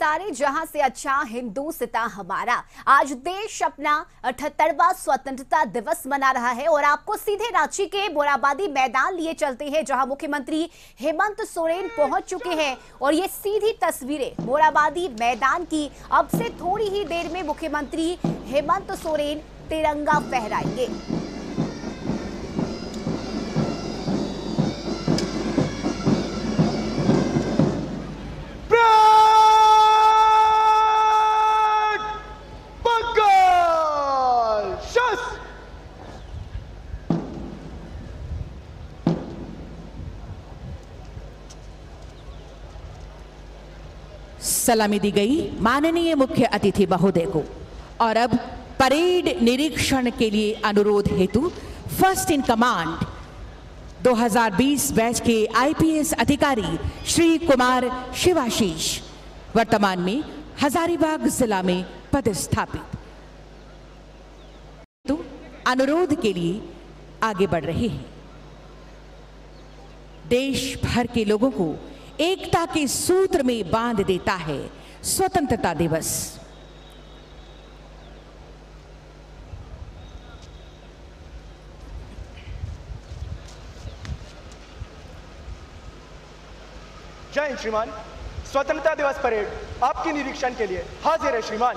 सारे जहां से अच्छा हिंदुस्तान हमारा। आज देश अपना 78वां स्वतंत्रता दिवस मना रहा है और आपको सीधे रांची के मोरहाबादी मैदान लिए चलते हैं, जहां मुख्यमंत्री हेमंत सोरेन पहुंच चुके हैं। और ये सीधी तस्वीरें मोरहाबादी मैदान की। अब से थोड़ी ही देर में मुख्यमंत्री हेमंत सोरेन तिरंगा फहराएंगे। सलामी दी गई माननीय मुख्य अतिथि महोदय को। और अब परेड निरीक्षण के लिए अनुरोध हेतु फर्स्ट इन कमांड 2020 बैच के आईपीएस अधिकारी श्री कुमार शिवाशीष वर्तमान में हजारीबाग जिला में पदस्थापित तो अनुरोध के लिए आगे बढ़ रहे हैं। देश भर के लोगों को एकता के सूत्र में बांध देता है स्वतंत्रता दिवस। जय हिंद श्रीमान। स्वतंत्रता दिवस परेड आपके निरीक्षण के लिए हाजिर है श्रीमान।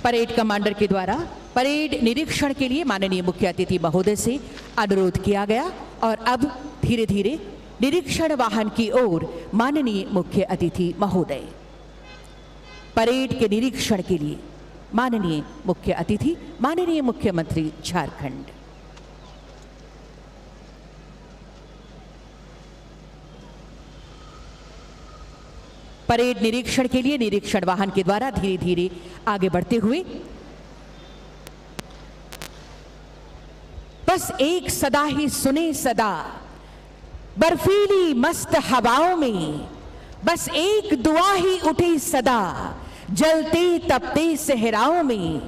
परेड कमांडर के द्वारा परेड निरीक्षण के लिए माननीय मुख्य अतिथि महोदय से अनुरोध किया गया और अब धीरे धीरे निरीक्षण वाहन की ओर माननीय मुख्य अतिथि महोदय। परेड के निरीक्षण के लिए माननीय मुख्य अतिथि माननीय मुख्यमंत्री झारखंड। परेड निरीक्षण के लिए निरीक्षण वाहन के द्वारा धीरे धीरे आगे बढ़ते हुए बस एक सदा ही सुने सदा बर्फीली मस्त हवाओं में, बस एक दुआ ही उठे सदा जलते तपते सहराओं में।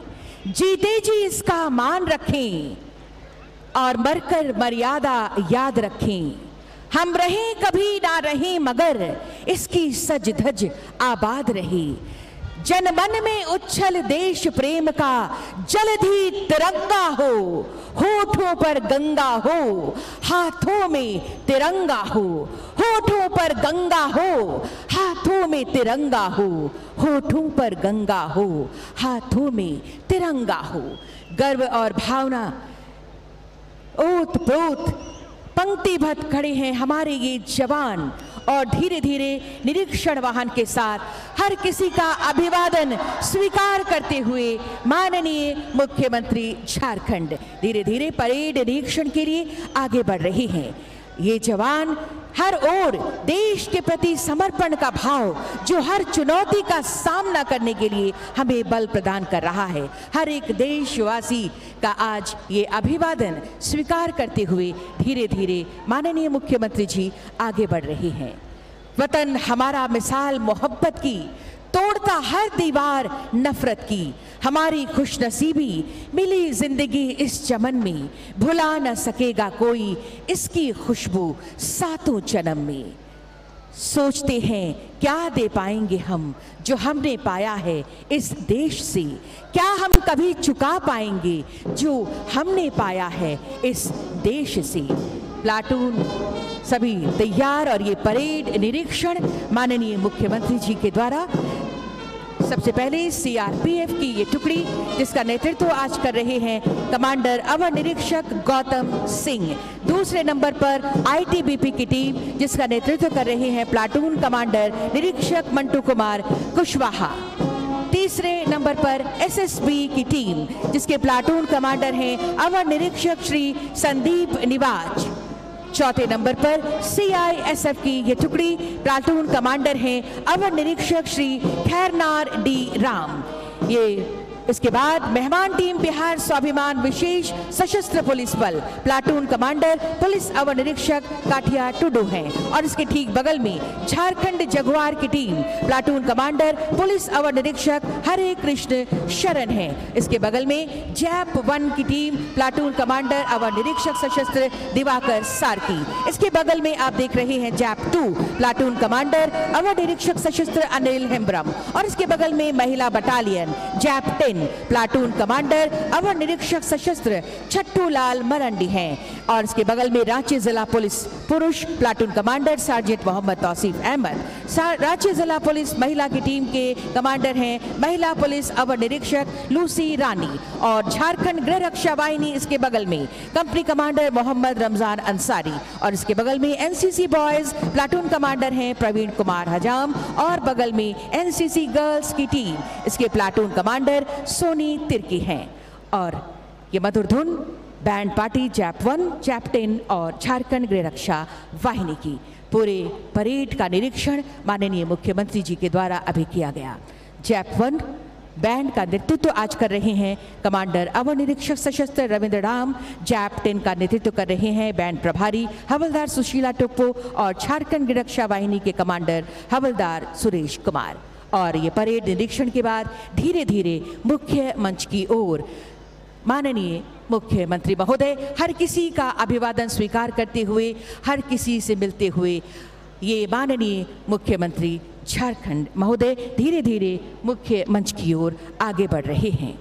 जीते जी इसका मान रखें और मरकर मर्यादा याद रखें। हम रहें कभी ना रहें मगर इसकी सज धज आबाद रहे। जनमन में उच्छल देश प्रेम का जलधि तिरंगा हो। होठों पर गंगा हो हाथों में तिरंगा हो। होठों पर गंगा हो हाथों में तिरंगा हो। होठों पर गंगा हो हाथों में तिरंगा हो। गर्व और भावना ओत प्रोत पंक्तिबद्ध खड़े हैं हमारे ये जवान और धीरे धीरे निरीक्षण वाहन के साथ हर किसी का अभिवादन स्वीकार करते हुए माननीय मुख्यमंत्री झारखंड धीरे धीरे परेड निरीक्षण के लिए आगे बढ़ रहे हैं। ये जवान हर ओर देश के प्रति समर्पण का भाव जो हर चुनौती का सामना करने के लिए हमें बल प्रदान कर रहा है। हर एक देशवासी का आज ये अभिवादन स्वीकार करते हुए धीरे धीरे माननीय मुख्यमंत्री जी आगे बढ़ रहे हैं। वतन हमारा मिसाल मोहब्बत की, तोड़ता हर दीवार नफरत की। हमारी खुशनसीबी मिली जिंदगी इस चमन में, भुला न सकेगा कोई इसकी खुशबू सातों जन्म में। सोचते हैं क्या दे पाएंगे हम जो हमने पाया है इस देश से। क्या हम कभी चुका पाएंगे जो हमने पाया है इस देश से। प्लाटून सभी तैयार और ये परेड निरीक्षण माननीय मुख्यमंत्री जी के द्वारा सबसे पहले सीआरपीएफ की ये टुकड़ी जिसका नेतृत्व आज कर रहे हैं कमांडर अवर निरीक्षक गौतम सिंह। दूसरे नंबर पर आईटीबीपी की टीम जिसका नेतृत्व कर रहे हैं प्लाटून कमांडर निरीक्षक मंटू कुमार कुशवाहा। तीसरे नंबर पर एसएसबी की टीम जिसके प्लाटून कमांडर हैं अवर निरीक्षक श्री संदीप निवाज। चौथे नंबर पर सीआईएसएफ की ये टुकड़ी प्लाटून कमांडर हैं अवर निरीक्षक श्री खैरनार डी राम। ये इसके बाद मेहमान टीम बिहार स्वाभिमान विशेष सशस्त्र पुलिस बल प्लाटून कमांडर पुलिस अवर निरीक्षक काठिया टुडू हैं और इसके ठीक बगल में झारखंड जगुआर की टीम प्लाटून कमांडर पुलिस अवर निरीक्षक हरे कृष्ण शरण हैं। इसके बगल में जैप 1 की टीम प्लाटून कमांडर अवर निरीक्षक सशस्त्र दिवाकर सारकी। इसके बगल में आप देख रहे हैं जैप 2 प्लाटून कमांडर अवर निरीक्षक सशस्त्र अनिल हेम्ब्रम और इसके बगल में महिला बटालियन जैप 10 प्लाटून कमांडर अवर निरीक्षक सशस्त्र छट्टू लाल मरंडी हैं और इसके बगल में रांची जिला पुलिस पुरुष platoon commander sergeant Mohammad Tausif Ahmad. Ranchi जिला पुलिस महिला की टीम के कमांडर हैं महिला पुलिस अवर निरीक्षक लूसी रानी और झारखंड गृह रक्षा वाहिनी इसके बगल में कंपनी कमांडर मोहम्मद रमजान अंसारी और इसके बगल में एनसीसी बॉयज प्लाटून कमांडर हैं प्रवीण कुमार हजाम और बगल में एनसीसी गर्ल्स की टीम इसके प्लाटून कमांडर सोनी तिर्की हैं। और ये मधुर धुन बैंड पार्टी जैप 1 जैप 10 और झारखंड गृह रक्षा वाहिनी की पूरे परेड का निरीक्षण माननीय मुख्यमंत्री जी के द्वारा अभी किया गया। जैप 1 बैंड का नेतृत्व आज कर रहे हैं कमांडर अवर निरीक्षक सशस्त्र रविंद्र राम। जैप 10 का नेतृत्व कर रहे हैं बैंड प्रभारी हवलदार सुशीला टोप्पो और झारखंड गृह रक्षा वाहिनी के कमांडर हवलदार सुरेश कुमार। और ये परेड निरीक्षण के बाद धीरे धीरे मुख्य मंच की ओर माननीय मुख्यमंत्री महोदय हर किसी का अभिवादन स्वीकार करते हुए हर किसी से मिलते हुए ये माननीय मुख्यमंत्री झारखंड महोदय धीरे धीरे मुख्य मंच की ओर आगे बढ़ रहे हैं।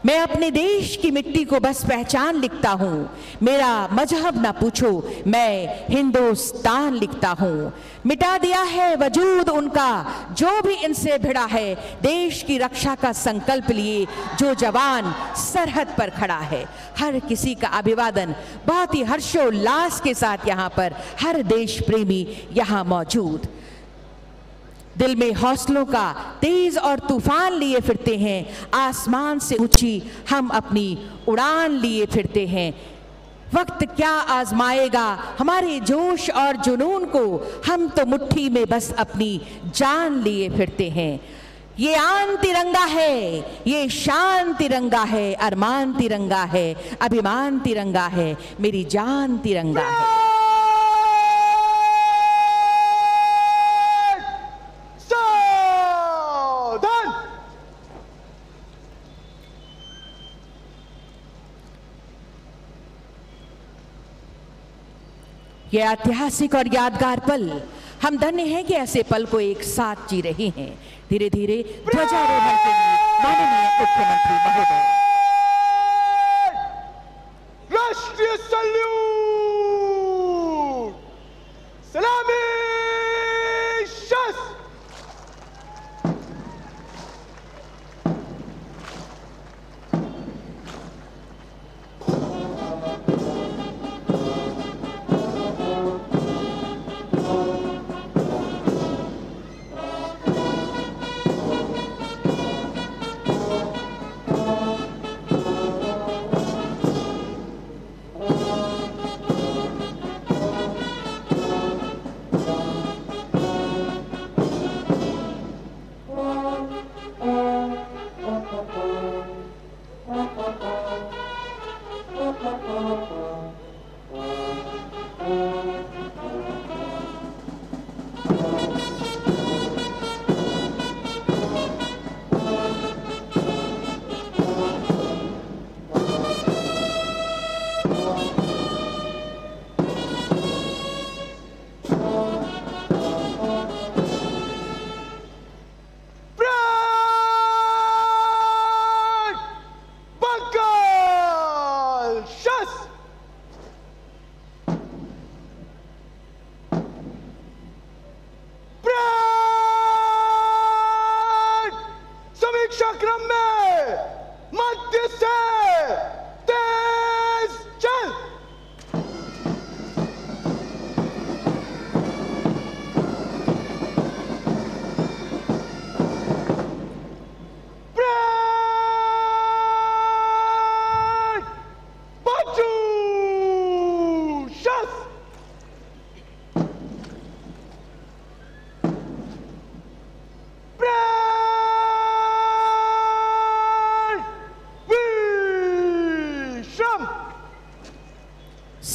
मैं अपने देश की मिट्टी को बस पहचान लिखता हूँ, मेरा मजहब ना पूछो, मैं हिंदुस्तान लिखता हूँ। मिटा दिया है वजूद उनका जो भी इनसे भिड़ा है, देश की रक्षा का संकल्प लिए जो जवान सरहद पर खड़ा है। हर किसी का अभिवादन बहुत ही हर्षोल्लास के साथ यहाँ पर हर देश प्रेमी यहाँ मौजूद। दिल में हौसलों का तेज और तूफान लिए फिरते हैं, आसमान से ऊंची हम अपनी उड़ान लिए फिरते हैं। वक्त क्या आजमाएगा हमारे जोश और जुनून को, हम तो मुट्ठी में बस अपनी जान लिए फिरते हैं। ये आन तिरंगा है, ये शान तिरंगा है, अरमान तिरंगा है, अभिमान तिरंगा है, मेरी जान तिरंगा है। ये ऐतिहासिक और यादगार पल, हम धन्य हैं कि ऐसे पल को एक साथ जी रहे हैं। धीरे धीरे ध्वजारोहण के लिए माननीय मुख्यमंत्री महोदय। राष्ट्रीय सैल्यूट, सलामी शस्त्र।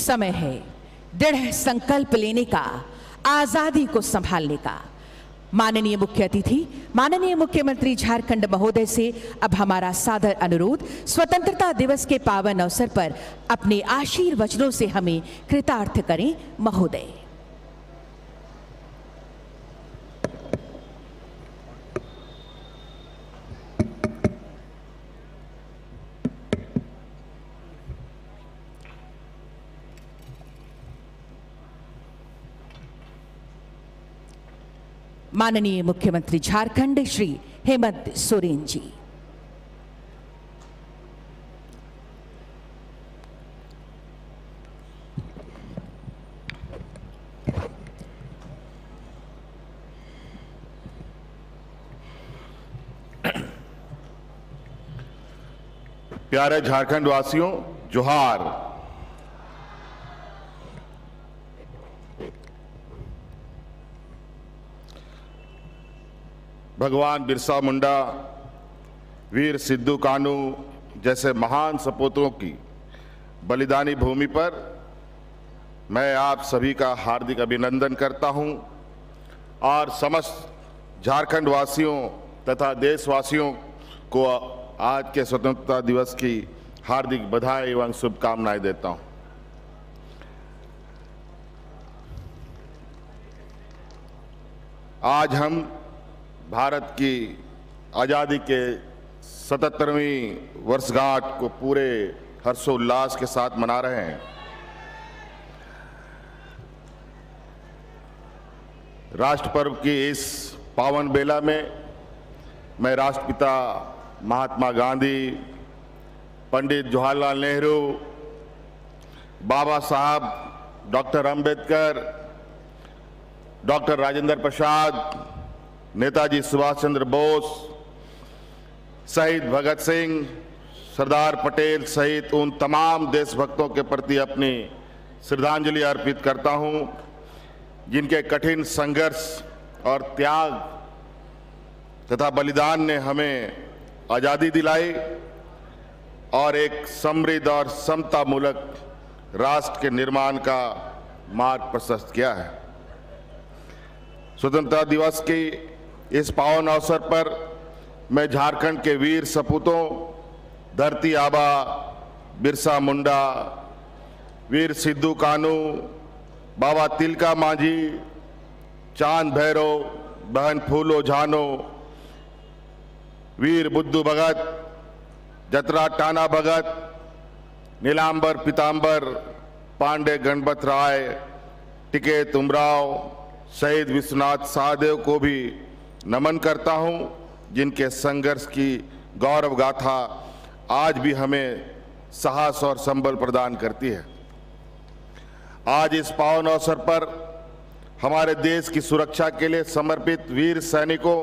समय है दृढ़ संकल्प लेने का, आजादी को संभालने का। माननीय मुख्य अतिथि, माननीय मुख्यमंत्री झारखंड महोदय से अब हमारा सादर अनुरोध, स्वतंत्रता दिवस के पावन अवसर पर अपने आशीर्वचनों से हमें कृतार्थ करें महोदय। माननीय मुख्यमंत्री झारखंड श्री हेमंत सोरेन जी। प्यारे झारखंड वासियों, जोहार। भगवान बिरसा मुंडा, वीर सिद्धू कानू जैसे महान सपूतों की बलिदानी भूमि पर मैं आप सभी का हार्दिक अभिनंदन करता हूं और समस्त झारखंड वासियों तथा देशवासियों को आज के स्वतंत्रता दिवस की हार्दिक बधाई एवं शुभकामनाएं देता हूं। आज हम भारत की आज़ादी के 77वीं वर्षगांठ को पूरे हर्षोल्लास के साथ मना रहे हैं। राष्ट्र पर्व की इस पावन बेला में मैं राष्ट्रपिता महात्मा गांधी, पंडित जवाहरलाल नेहरू, बाबा साहब डॉक्टर अंबेडकर, डॉक्टर राजेंद्र प्रसाद, नेताजी सुभाष चंद्र बोस, शहीद भगत सिंह, सरदार पटेल सहित उन तमाम देशभक्तों के प्रति अपनी श्रद्धांजलि अर्पित करता हूं, जिनके कठिन संघर्ष और त्याग तथा बलिदान ने हमें आज़ादी दिलाई और एक समृद्ध और समतामूलक राष्ट्र के निर्माण का मार्ग प्रशस्त किया है। स्वतंत्रता दिवस की इस पावन अवसर पर मैं झारखंड के वीर सपूतों धरती आबा बिरसा मुंडा, वीर सिद्धू कानू, बाबा तिलका मांझी, चांद भैरव, बहन फूलो झानो, वीर बुद्धू भगत, जतरा टाना भगत, नीलांबर पीतांबर, पांडे गणपत राय, टिकेत उमराव, शहीद विश्वनाथ सहदेव को भी नमन करता हूं, जिनके संघर्ष की गौरव गाथा आज भी हमें साहस और संबल प्रदान करती है। आज इस पावन अवसर पर हमारे देश की सुरक्षा के लिए समर्पित वीर सैनिकों,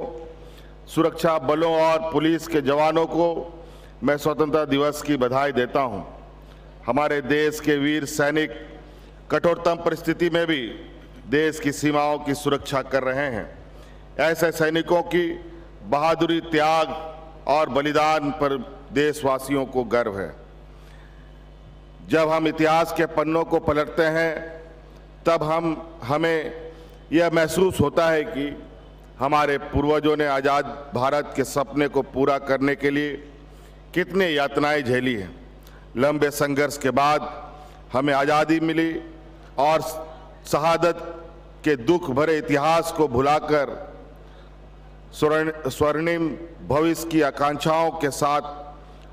सुरक्षा बलों और पुलिस के जवानों को मैं स्वतंत्रता दिवस की बधाई देता हूं। हमारे देश के वीर सैनिक कठोरतम परिस्थिति में भी देश की सीमाओं की सुरक्षा कर रहे हैं। ऐसे सैनिकों की बहादुरी, त्याग और बलिदान पर देशवासियों को गर्व है। जब हम इतिहास के पन्नों को पलटते हैं तब हमें यह महसूस होता है कि हमारे पूर्वजों ने आज़ाद भारत के सपने को पूरा करने के लिए कितनी यातनाएं झेली हैं। लंबे संघर्ष के बाद हमें आज़ादी मिली और शहादत के दुख भरे इतिहास को भुलाकर स्वर्णिम भविष्य की आकांक्षाओं के साथ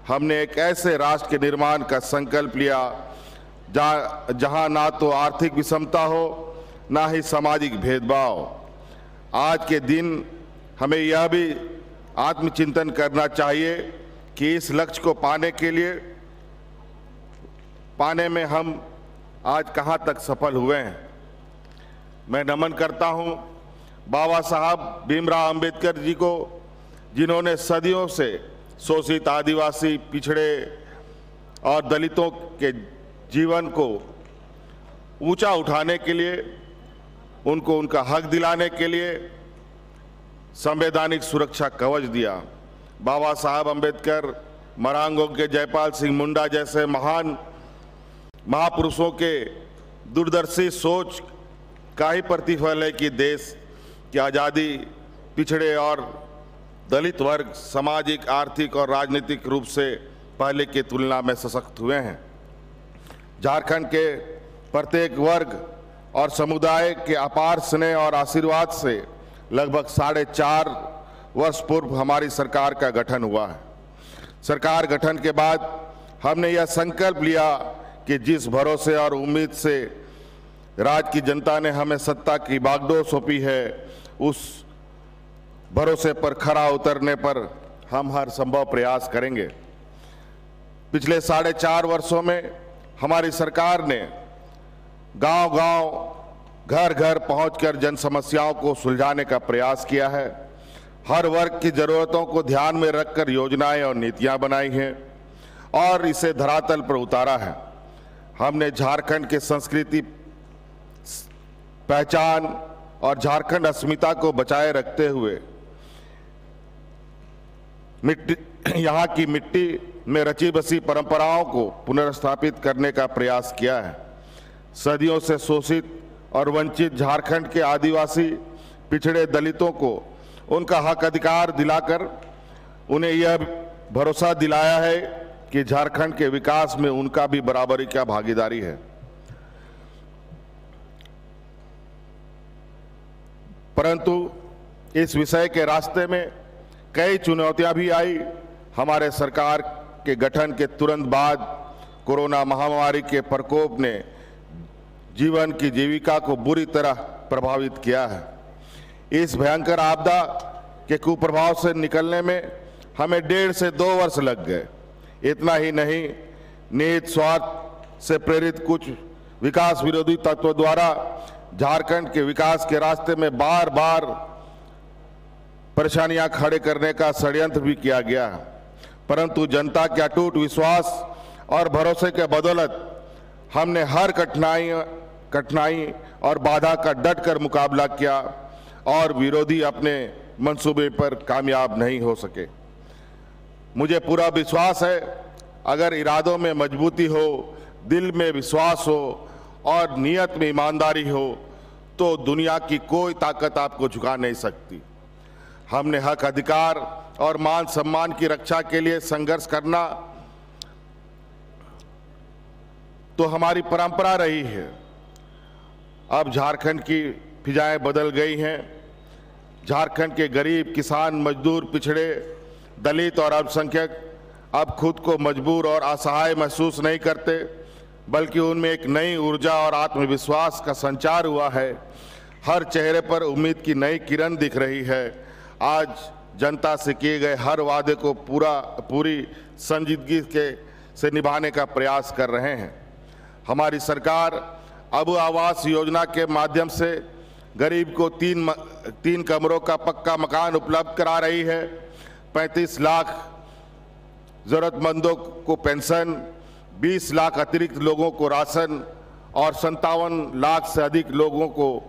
हमने एक ऐसे राष्ट्र के निर्माण का संकल्प लिया जहां ना तो आर्थिक विषमता हो, ना ही सामाजिक भेदभाव। आज के दिन हमें यह भी आत्मचिंतन करना चाहिए कि इस लक्ष्य को पाने में हम आज कहां तक सफल हुए हैं। मैं नमन करता हूं बाबा साहब भीमराव अंबेडकर जी को, जिन्होंने सदियों से शोषित आदिवासी, पिछड़े और दलितों के जीवन को ऊंचा उठाने के लिए, उनको उनका हक दिलाने के लिए संवैधानिक सुरक्षा कवच दिया। बाबा साहब अंबेडकर, मरांगों के जयपाल सिंह मुंडा जैसे महान महापुरुषों के दूरदर्शी सोच का ही प्रतिफल है कि देश की आज़ादी पिछड़े और दलित वर्ग सामाजिक, आर्थिक और राजनीतिक रूप से पहले की तुलना में सशक्त हुए हैं। झारखंड के प्रत्येक वर्ग और समुदाय के अपार स्नेह और आशीर्वाद से लगभग 4.5 वर्ष पूर्व हमारी सरकार का गठन हुआ है। सरकार गठन के बाद हमने यह संकल्प लिया कि जिस भरोसे और उम्मीद से राज्य की जनता ने हमें सत्ता की बागडोर सौंपी है, उस भरोसे पर खरा उतरने पर हम हर संभव प्रयास करेंगे। पिछले 4.5 वर्षों में हमारी सरकार ने गांव-गांव, घर-घर पहुंचकर जन समस्याओं को सुलझाने का प्रयास किया है। हर वर्ग की जरूरतों को ध्यान में रखकर योजनाएं और नीतियां बनाई हैं और इसे धरातल पर उतारा है। हमने झारखंड की संस्कृति, पहचान और झारखंड अस्मिता को बचाए रखते हुए यहाँ की मिट्टी में रची बसी परंपराओं को पुनर्स्थापित करने का प्रयास किया है। सदियों से शोषित और वंचित झारखंड के आदिवासी, पिछड़े दलितों को उनका हक अधिकार दिलाकर उन्हें यह भरोसा दिलाया है कि झारखंड के विकास में उनका भी बराबरी का भागीदारी है। परंतु इस विषय के रास्ते में कई चुनौतियां भी आई। हमारे सरकार के गठन के तुरंत बाद कोरोना महामारी के प्रकोप ने जीवन की जीविका को बुरी तरह प्रभावित किया है। इस भयंकर आपदा के कुप्रभाव से निकलने में हमें 1.5 से 2 वर्ष लग गए। इतना ही नहीं, निहित स्वार्थ से प्रेरित कुछ विकास विरोधी तत्वों द्वारा झारखंड के विकास के रास्ते में बार बार परेशानियां खड़े करने का षड्यंत्र भी किया गया है। परंतु जनता के अटूट विश्वास और भरोसे के बदौलत हमने हर कठिनाई और बाधा का डटकर मुकाबला किया और विरोधी अपने मंसूबे पर कामयाब नहीं हो सके। मुझे पूरा विश्वास है, अगर इरादों में मजबूती हो, दिल में विश्वास हो और नियत में ईमानदारी हो तो दुनिया की कोई ताकत आपको झुका नहीं सकती। हमने हक अधिकार और मान सम्मान की रक्षा के लिए संघर्ष करना तो हमारी परंपरा रही है। अब झारखंड की फिजाएं बदल गई हैं। झारखंड के गरीब, किसान, मजदूर, पिछड़े, दलित और अल्पसंख्यक अब खुद को मजबूर और असहाय महसूस नहीं करते, बल्कि उनमें एक नई ऊर्जा और आत्मविश्वास का संचार हुआ है। हर चेहरे पर उम्मीद की नई किरण दिख रही है। आज जनता से किए गए हर वादे को पूरी संजीदगी से निभाने का प्रयास कर रहे हैं। हमारी सरकार अब आवास योजना के माध्यम से गरीब को 3 कमरों का पक्का मकान उपलब्ध करा रही है। 35 लाख जरूरतमंदों को पेंशन, 20 लाख अतिरिक्त लोगों को राशन और 57 लाख से अधिक लोगों को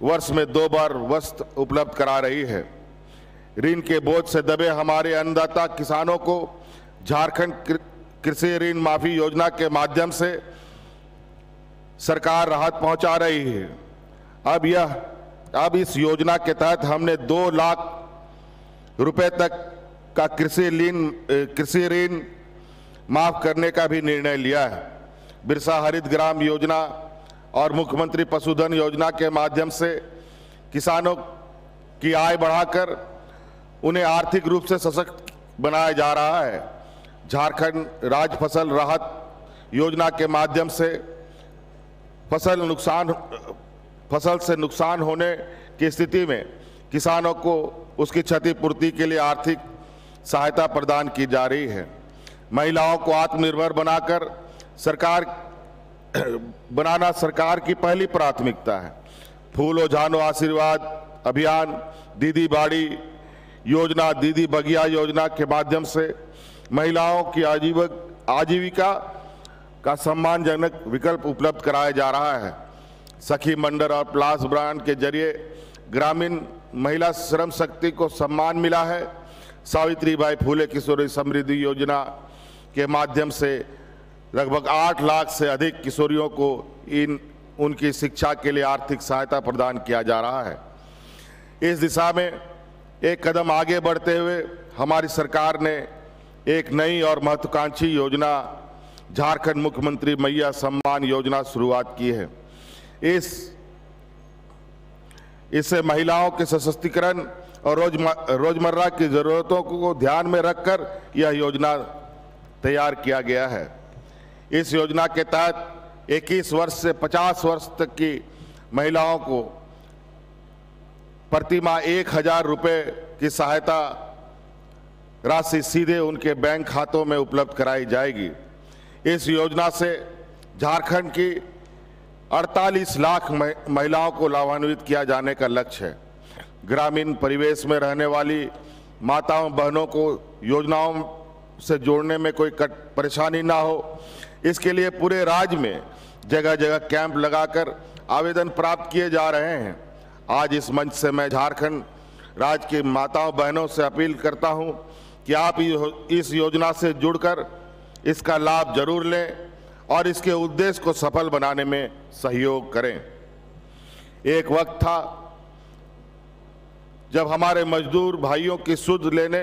वर्ष में 2 बार वस्त्र उपलब्ध करा रही है। ऋण के बोझ से दबे हमारे अन्नदाता किसानों को झारखंड कृषि ऋण माफी योजना के माध्यम से सरकार राहत पहुंचा रही है। अब इस योजना के तहत हमने 2 लाख रुपए तक का कृषि ऋण माफ करने का भी निर्णय लिया है। बिरसा हरित ग्राम योजना और मुख्यमंत्री पशुधन योजना के माध्यम से किसानों की आय बढ़ाकर उन्हें आर्थिक रूप से सशक्त बनाया जा रहा है। झारखंड राज्य फसल राहत योजना के माध्यम से फसल से नुकसान होने की स्थिति में किसानों को उसकी क्षतिपूर्ति के लिए आर्थिक सहायता प्रदान की जा रही है। महिलाओं को आत्मनिर्भर बनाना सरकार की पहली प्राथमिकता है। फूलो झानो आशीर्वाद अभियान, दीदी बाड़ी योजना, दीदी बगिया योजना के माध्यम से महिलाओं की आजीविका का सम्मानजनक विकल्प उपलब्ध कराया जा रहा है। सखी मंडल और प्लास ब्रांड के जरिए ग्रामीण महिला श्रम शक्ति को सम्मान मिला है। सावित्रीबाई फूले किशोरी समृद्धि योजना के माध्यम से लगभग 8 लाख से अधिक किशोरियों को उनकी शिक्षा के लिए आर्थिक सहायता प्रदान किया जा रहा है। इस दिशा में एक कदम आगे बढ़ते हुए हमारी सरकार ने एक नई और महत्वाकांक्षी योजना झारखंड मुख्यमंत्री मैया सम्मान योजना शुरुआत की है। इससे महिलाओं के सशक्तिकरण और रोजमर्रा की जरूरतों को ध्यान में रखकर यह योजना तैयार किया गया है। इस योजना के तहत 21 वर्ष से 50 वर्ष तक की महिलाओं को प्रति माह 1000 रुपये की सहायता राशि सीधे उनके बैंक खातों में उपलब्ध कराई जाएगी। इस योजना से झारखंड की 48 लाख महिलाओं को लाभान्वित किया जाने का लक्ष्य है। ग्रामीण परिवेश में रहने वाली माताओं बहनों को योजनाओं से जोड़ने में कोई परेशानी ना हो, इसके लिए पूरे राज्य में जगह जगह कैंप लगाकर आवेदन प्राप्त किए जा रहे हैं। आज इस मंच से मैं झारखंड राज्य की माताओं बहनों से अपील करता हूं कि आप इस योजना से जुड़कर इसका लाभ जरूर लें और इसके उद्देश्य को सफल बनाने में सहयोग करें। एक वक्त था जब हमारे मजदूर भाइयों की सुध लेने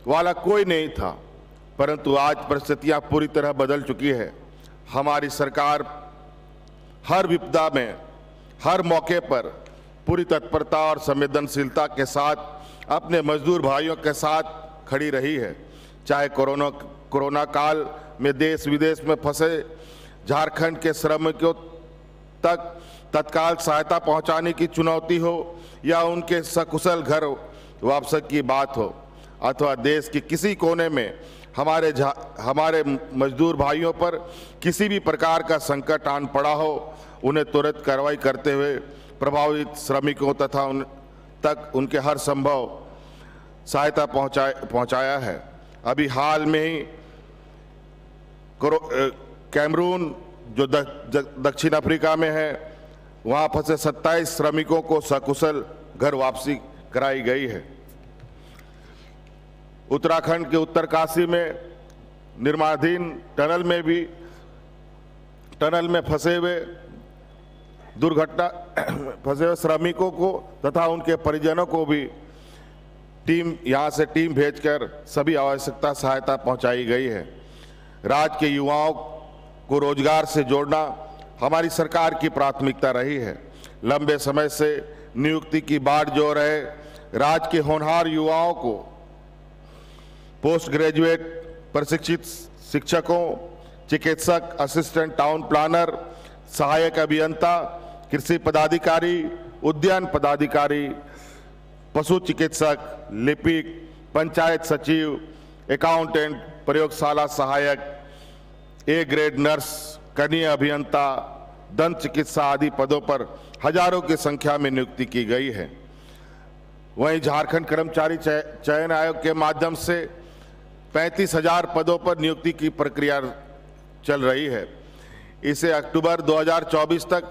वाला कोई नहीं था, परंतु आज परिस्थितियां पूरी तरह बदल चुकी है। हमारी सरकार हर विपदा में, हर मौके पर पूरी तत्परता और संवेदनशीलता के साथ अपने मजदूर भाइयों के साथ खड़ी रही है। चाहे कोरोना काल में देश विदेश में फंसे झारखंड के श्रमिकों तक तत्काल सहायता पहुंचाने की चुनौती हो या उनके सकुशल घर वापसी की बात हो, अथवा देश के किसी कोने में हमारे मजदूर भाइयों पर किसी भी प्रकार का संकट आन पड़ा हो, उन्हें तुरंत कार्रवाई करते हुए प्रभावित श्रमिकों तथा उन तक उनके हर संभव सहायता पहुंचाया है। अभी हाल में ही कैमरून जो दक्षिण अफ्रीका में है, वहां फंसे 27 श्रमिकों को सकुशल घर वापसी कराई गई है। उत्तराखंड के उत्तरकाशी में निर्माणाधीन टनल में फंसे हुए श्रमिकों को तथा उनके परिजनों को भी यहां से टीम भेजकर सभी आवश्यकता सहायता पहुंचाई गई है। राज्य के युवाओं को रोजगार से जोड़ना हमारी सरकार की प्राथमिकता रही है। लंबे समय से नियुक्ति की बाढ़ जो रहे राज्य के होनहार युवाओं को पोस्ट ग्रेजुएट प्रशिक्षित शिक्षकों, चिकित्सक, असिस्टेंट टाउन प्लानर, सहायक अभियंता, कृषि पदाधिकारी, उद्यान पदाधिकारी, पशु चिकित्सक, लिपिक, पंचायत सचिव, अकाउंटेंट, प्रयोगशाला सहायक, ए ग्रेड नर्स, कनीय अभियंता, दंत चिकित्सा आदि पदों पर हजारों की संख्या में नियुक्ति की गई है। वहीं झारखंड कर्मचारी चयन आयोग के माध्यम से 35,000 पदों पर नियुक्ति की प्रक्रिया चल रही है। इसे अक्टूबर 2024 तक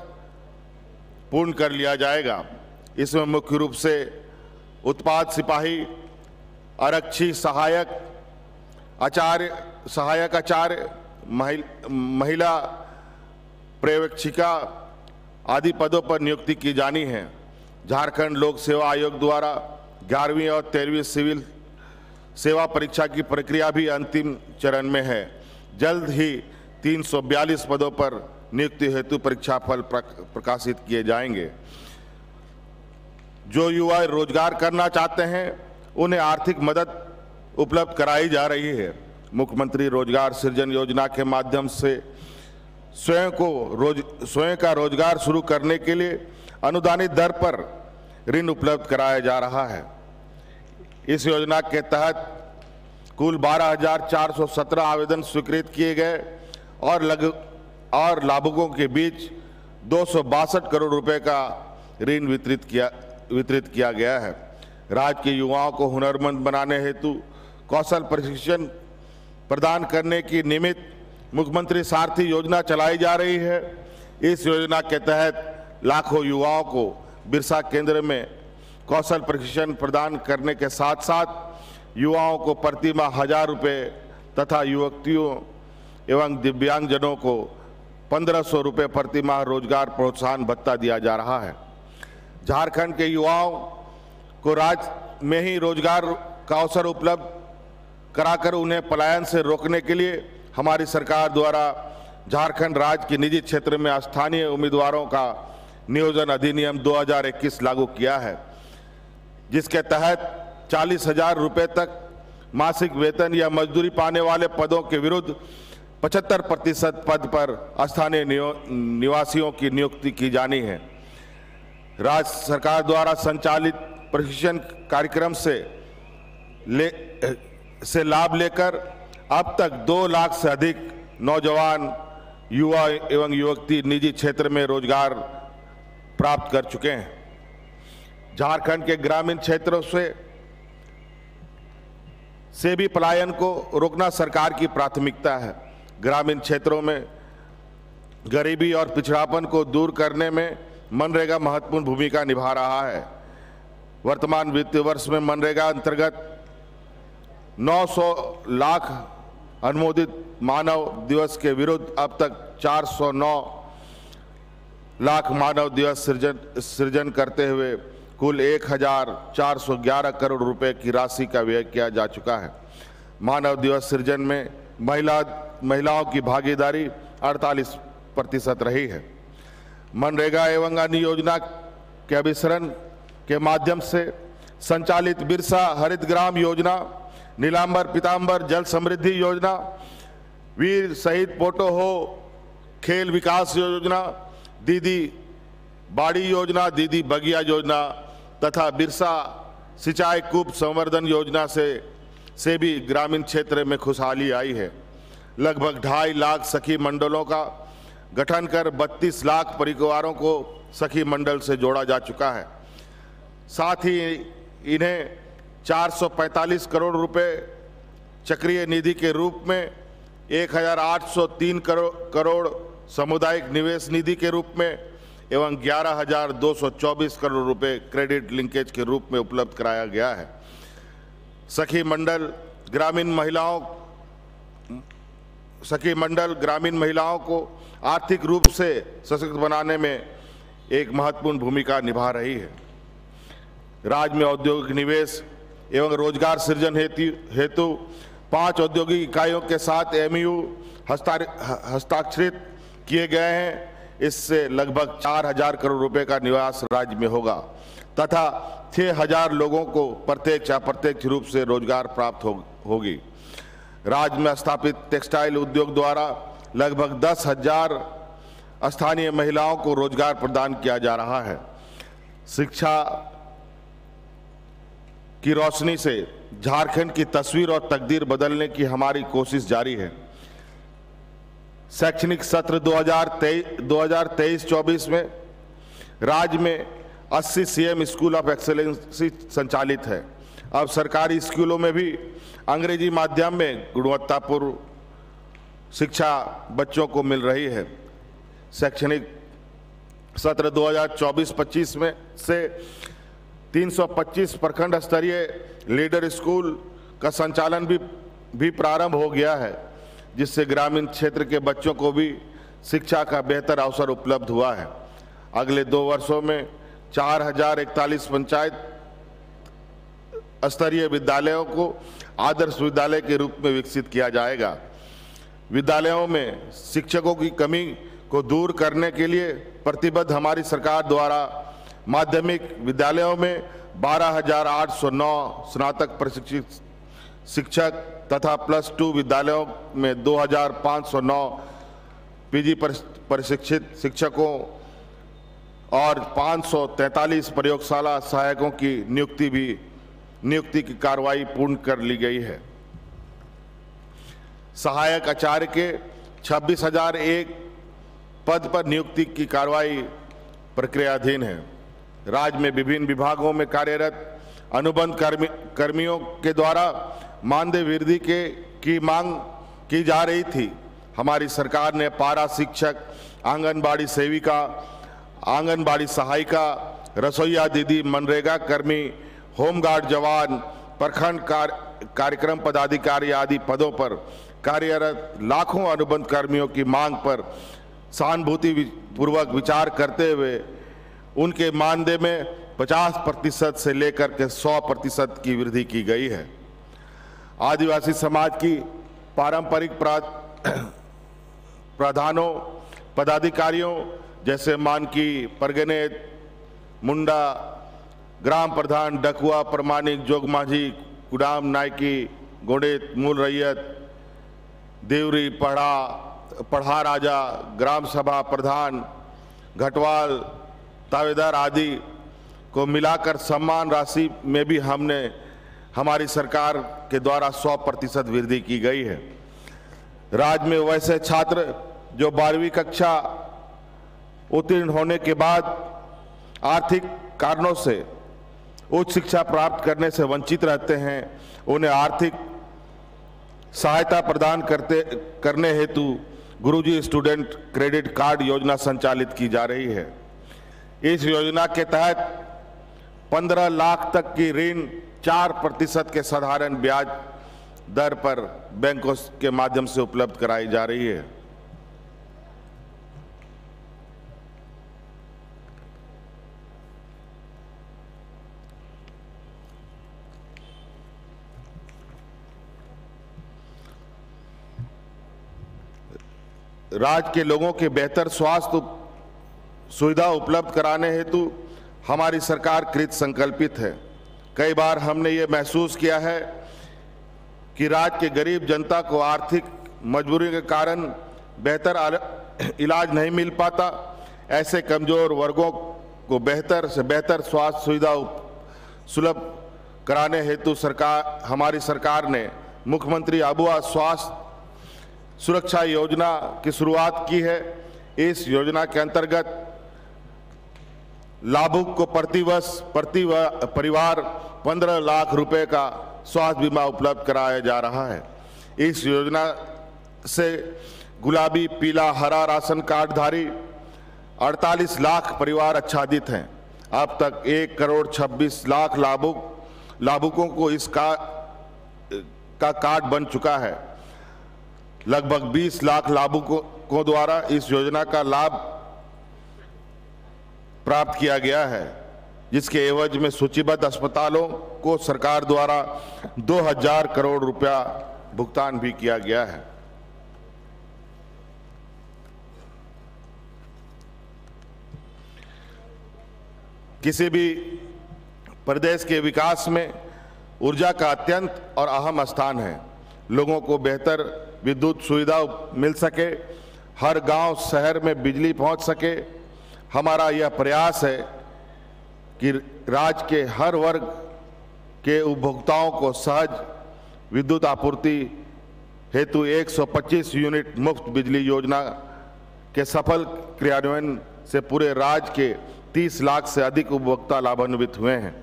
पूर्ण कर लिया जाएगा। इसमें मुख्य रूप से उत्पाद सिपाही, आरक्षी सहायक आचार्य, महिला पर्यवेक्षिका आदि पदों पर नियुक्ति की जानी है। झारखंड लोक सेवा आयोग द्वारा 11वीं और 13वीं सिविल सेवा परीक्षा की प्रक्रिया भी अंतिम चरण में है। जल्द ही 342 पदों पर नियुक्ति हेतु परीक्षा फल प्रकाशित किए जाएंगे। जो युवा रोजगार करना चाहते हैं उन्हें आर्थिक मदद उपलब्ध कराई जा रही है। मुख्यमंत्री रोजगार सृजन योजना के माध्यम से स्वयं का रोजगार शुरू करने के लिए अनुदानित दर पर ऋण उपलब्ध कराया जा रहा है। इस योजना के तहत कुल 12,417 आवेदन स्वीकृत किए गए और लाभुकों के बीच 262 करोड़ रुपए का ऋण वितरित किया गया है। राज्य के युवाओं को हुनरमंद बनाने हेतु कौशल प्रशिक्षण प्रदान करने की निमित्त मुख्यमंत्री सारथी योजना चलाई जा रही है। इस योजना के तहत लाखों युवाओं को बिरसा केंद्र में कौशल प्रशिक्षण प्रदान करने के साथ साथ युवाओं को प्रति माह 1,000 रुपये तथा युवतियों एवं दिव्यांगजनों को 1500 रुपये प्रति माह रोजगार प्रोत्साहन भत्ता दिया जा रहा है। झारखंड के युवाओं को राज्य में ही रोजगार का अवसर उपलब्ध कराकर उन्हें पलायन से रोकने के लिए हमारी सरकार द्वारा झारखंड राज्य के निजी क्षेत्र में स्थानीय उम्मीदवारों का नियोजन अधिनियम 2021 लागू किया है, जिसके तहत 40,000 रुपये तक मासिक वेतन या मजदूरी पाने वाले पदों के विरुद्ध 75% पद पर स्थानीय निवासियों की नियुक्ति की जानी है। राज्य सरकार द्वारा संचालित प्रशिक्षण कार्यक्रम से लाभ लेकर अब तक 2 लाख से अधिक नौजवान, युवा एवं युवती निजी क्षेत्र में रोजगार प्राप्त कर चुके हैं। झारखंड के ग्रामीण क्षेत्रों से भी पलायन को रोकना सरकार की प्राथमिकता है। ग्रामीण क्षेत्रों में गरीबी और पिछड़ापन को दूर करने में मनरेगा महत्वपूर्ण भूमिका निभा रहा है। वर्तमान वित्तीय वर्ष में मनरेगा अंतर्गत 900 लाख अनुमोदित मानव दिवस के विरुद्ध अब तक 409 लाख मानव दिवस सृजन करते हुए कुल 1411 करोड़ रुपए की राशि का व्यय किया जा चुका है। मानव दिवस सृजन में महिलाओं की भागीदारी 48% रही है। मनरेगा एवं अन्य योजना के अभिसरण के माध्यम से संचालित बिरसा हरित ग्राम योजना, नीलांबर पीतांबर जल समृद्धि योजना, वीर शहीद पोटो हो खेल विकास योजना, दीदी बाड़ी योजना, दीदी बगिया योजना तथा बिरसा सिंचाई कूप संवर्धन योजना से भी ग्रामीण क्षेत्र में खुशहाली आई है। लगभग 2.5 लाख सखी मंडलों का गठन कर 32 लाख परिवारों को सखी मंडल से जोड़ा जा चुका है। साथ ही इन्हें 445 करोड़ रुपए चक्रीय निधि के रूप में, 1803 करोड़ सामुदायिक निवेश निधि के रूप में एवं 11,224 करोड़ रुपए क्रेडिट लिंकेज के रूप में उपलब्ध कराया गया है। सखी मंडल ग्रामीण महिलाओं को आर्थिक रूप से सशक्त बनाने में एक महत्वपूर्ण भूमिका निभा रही है। राज्य में औद्योगिक निवेश एवं रोजगार सृजन हेतु 5 औद्योगिक इकाइयों के साथ MOU हस्ताक्षरित किए गए हैं। इससे लगभग 4,000 करोड़ रुपए का निवेश राज्य में होगा तथा 6,000 लोगों को प्रत्यक्ष या अप्रत्यक्ष रूप से रोजगार प्राप्त होगी। राज्य में स्थापित टेक्सटाइल उद्योग द्वारा लगभग 10,000 स्थानीय महिलाओं को रोजगार प्रदान किया जा रहा है। शिक्षा की रोशनी से झारखंड की तस्वीर और तकदीर बदलने की हमारी कोशिश जारी है। शैक्षणिक सत्र 2023-24 में राज्य में 80 CM स्कूल ऑफ एक्सेलेंसी संचालित है। अब सरकारी स्कूलों में भी अंग्रेजी माध्यम में गुणवत्तापूर्ण शिक्षा बच्चों को मिल रही है। शैक्षणिक सत्र 2024-25 में से 325 प्रखंड स्तरीय लीडर स्कूल का संचालन भी प्रारंभ हो गया है, जिससे ग्रामीण क्षेत्र के बच्चों को भी शिक्षा का बेहतर अवसर उपलब्ध हुआ है। अगले 2 वर्षों में 4041 पंचायत स्तरीय विद्यालयों को आदर्श विद्यालय के रूप में विकसित किया जाएगा। विद्यालयों में शिक्षकों की कमी को दूर करने के लिए प्रतिबद्ध हमारी सरकार द्वारा माध्यमिक विद्यालयों में 12,809 स्नातक प्रशिक्षित शिक्षक तथा +2 विद्यालयों में 2,509 PG प्रशिक्षित शिक्षकों और 543 प्रयोगशाला सहायकों की नियुक्ति की कार्रवाई पूर्ण कर ली गई है। सहायक आचार्य के 26,001 पद पर नियुक्ति की कार्रवाई प्रक्रियाधीन है। राज्य में विभिन्न विभागों में कार्यरत अनुबंध कर्मियों के द्वारा मानदेय वृद्धि की मांग की जा रही थी। हमारी सरकार ने पारा शिक्षक, आंगनबाड़ी सेविका, आंगनबाड़ी सहायिका, रसोईया दीदी, मनरेगा कर्मी, होमगार्ड जवान, प्रखंड कार्यक्रम पदाधिकारी आदि पदों पर कार्यरत लाखों अनुबंध कर्मियों की मांग पर सहानुभूति पूर्वक विचार करते हुए उनके मानदेय में 50% से लेकर के 100% की वृद्धि की गई है। आदिवासी समाज की पारंपरिक प्रावधानों पदाधिकारियों जैसे मानकी, परगने, मुंडा, ग्राम प्रधान, डकुआ, प्रमाणिक, जोगमाझी, कुडाम, नायकी, गोडेत, मूल रैयत, देवरी, पढ़ा राजा, ग्राम सभा प्रधान, घटवाल, तावेदार आदि को मिलाकर सम्मान राशि में भी हमारी सरकार के द्वारा 100% वृद्धि की गई है। राज्य में वैसे छात्र जो 12वीं कक्षा उत्तीर्ण होने के बाद आर्थिक कारणों से उच्च शिक्षा प्राप्त करने से वंचित रहते हैं, उन्हें आर्थिक सहायता प्रदान करने हेतु गुरुजी स्टूडेंट क्रेडिट कार्ड योजना संचालित की जा रही है। इस योजना के तहत 15 लाख तक की ऋण 4% के साधारण ब्याज दर पर बैंकों के माध्यम से उपलब्ध कराई जा रही है। राज्य के लोगों के बेहतर स्वास्थ्य सुविधा उपलब्ध कराने हेतु हमारी सरकार कृत संकल्पित है। कई बार हमने ये महसूस किया है कि राज्य के गरीब जनता को आर्थिक मजबूरी के कारण बेहतर इलाज नहीं मिल पाता। ऐसे कमजोर वर्गों को बेहतर से बेहतर स्वास्थ्य सुविधा सुलभ कराने हेतु हमारी सरकार ने मुख्यमंत्री अबुआ स्वास्थ्य सुरक्षा योजना की शुरुआत की है। इस योजना के अंतर्गत लाभुक को प्रति परिवार 15 लाख रुपए का स्वास्थ्य बीमा उपलब्ध कराया जा रहा है। इस योजना से गुलाबी, पीला, हरा राशन कार्डधारी 48 लाख परिवार आच्छादित हैं। अब तक 1 करोड़ 26 लाख लाभुकों को इस का कार्ड बन चुका है। लगभग 20 लाख लाभुकों द्वारा इस योजना का लाभ प्राप्त किया गया है, जिसके एवज में सूचीबद्ध अस्पतालों को सरकार द्वारा 2000 करोड़ रुपया भुगतान भी किया गया है। किसी भी प्रदेश के विकास में ऊर्जा का अत्यंत और अहम स्थान है। लोगों को बेहतर विद्युत सुविधा मिल सके, हर गांव शहर में बिजली पहुंच सके। हमारा यह प्रयास है कि राज्य के हर वर्ग के उपभोक्ताओं को सहज विद्युत आपूर्ति हेतु 125 यूनिट मुफ्त बिजली योजना के सफल क्रियान्वयन से पूरे राज्य के 30 लाख से अधिक उपभोक्ता लाभान्वित हुए हैं।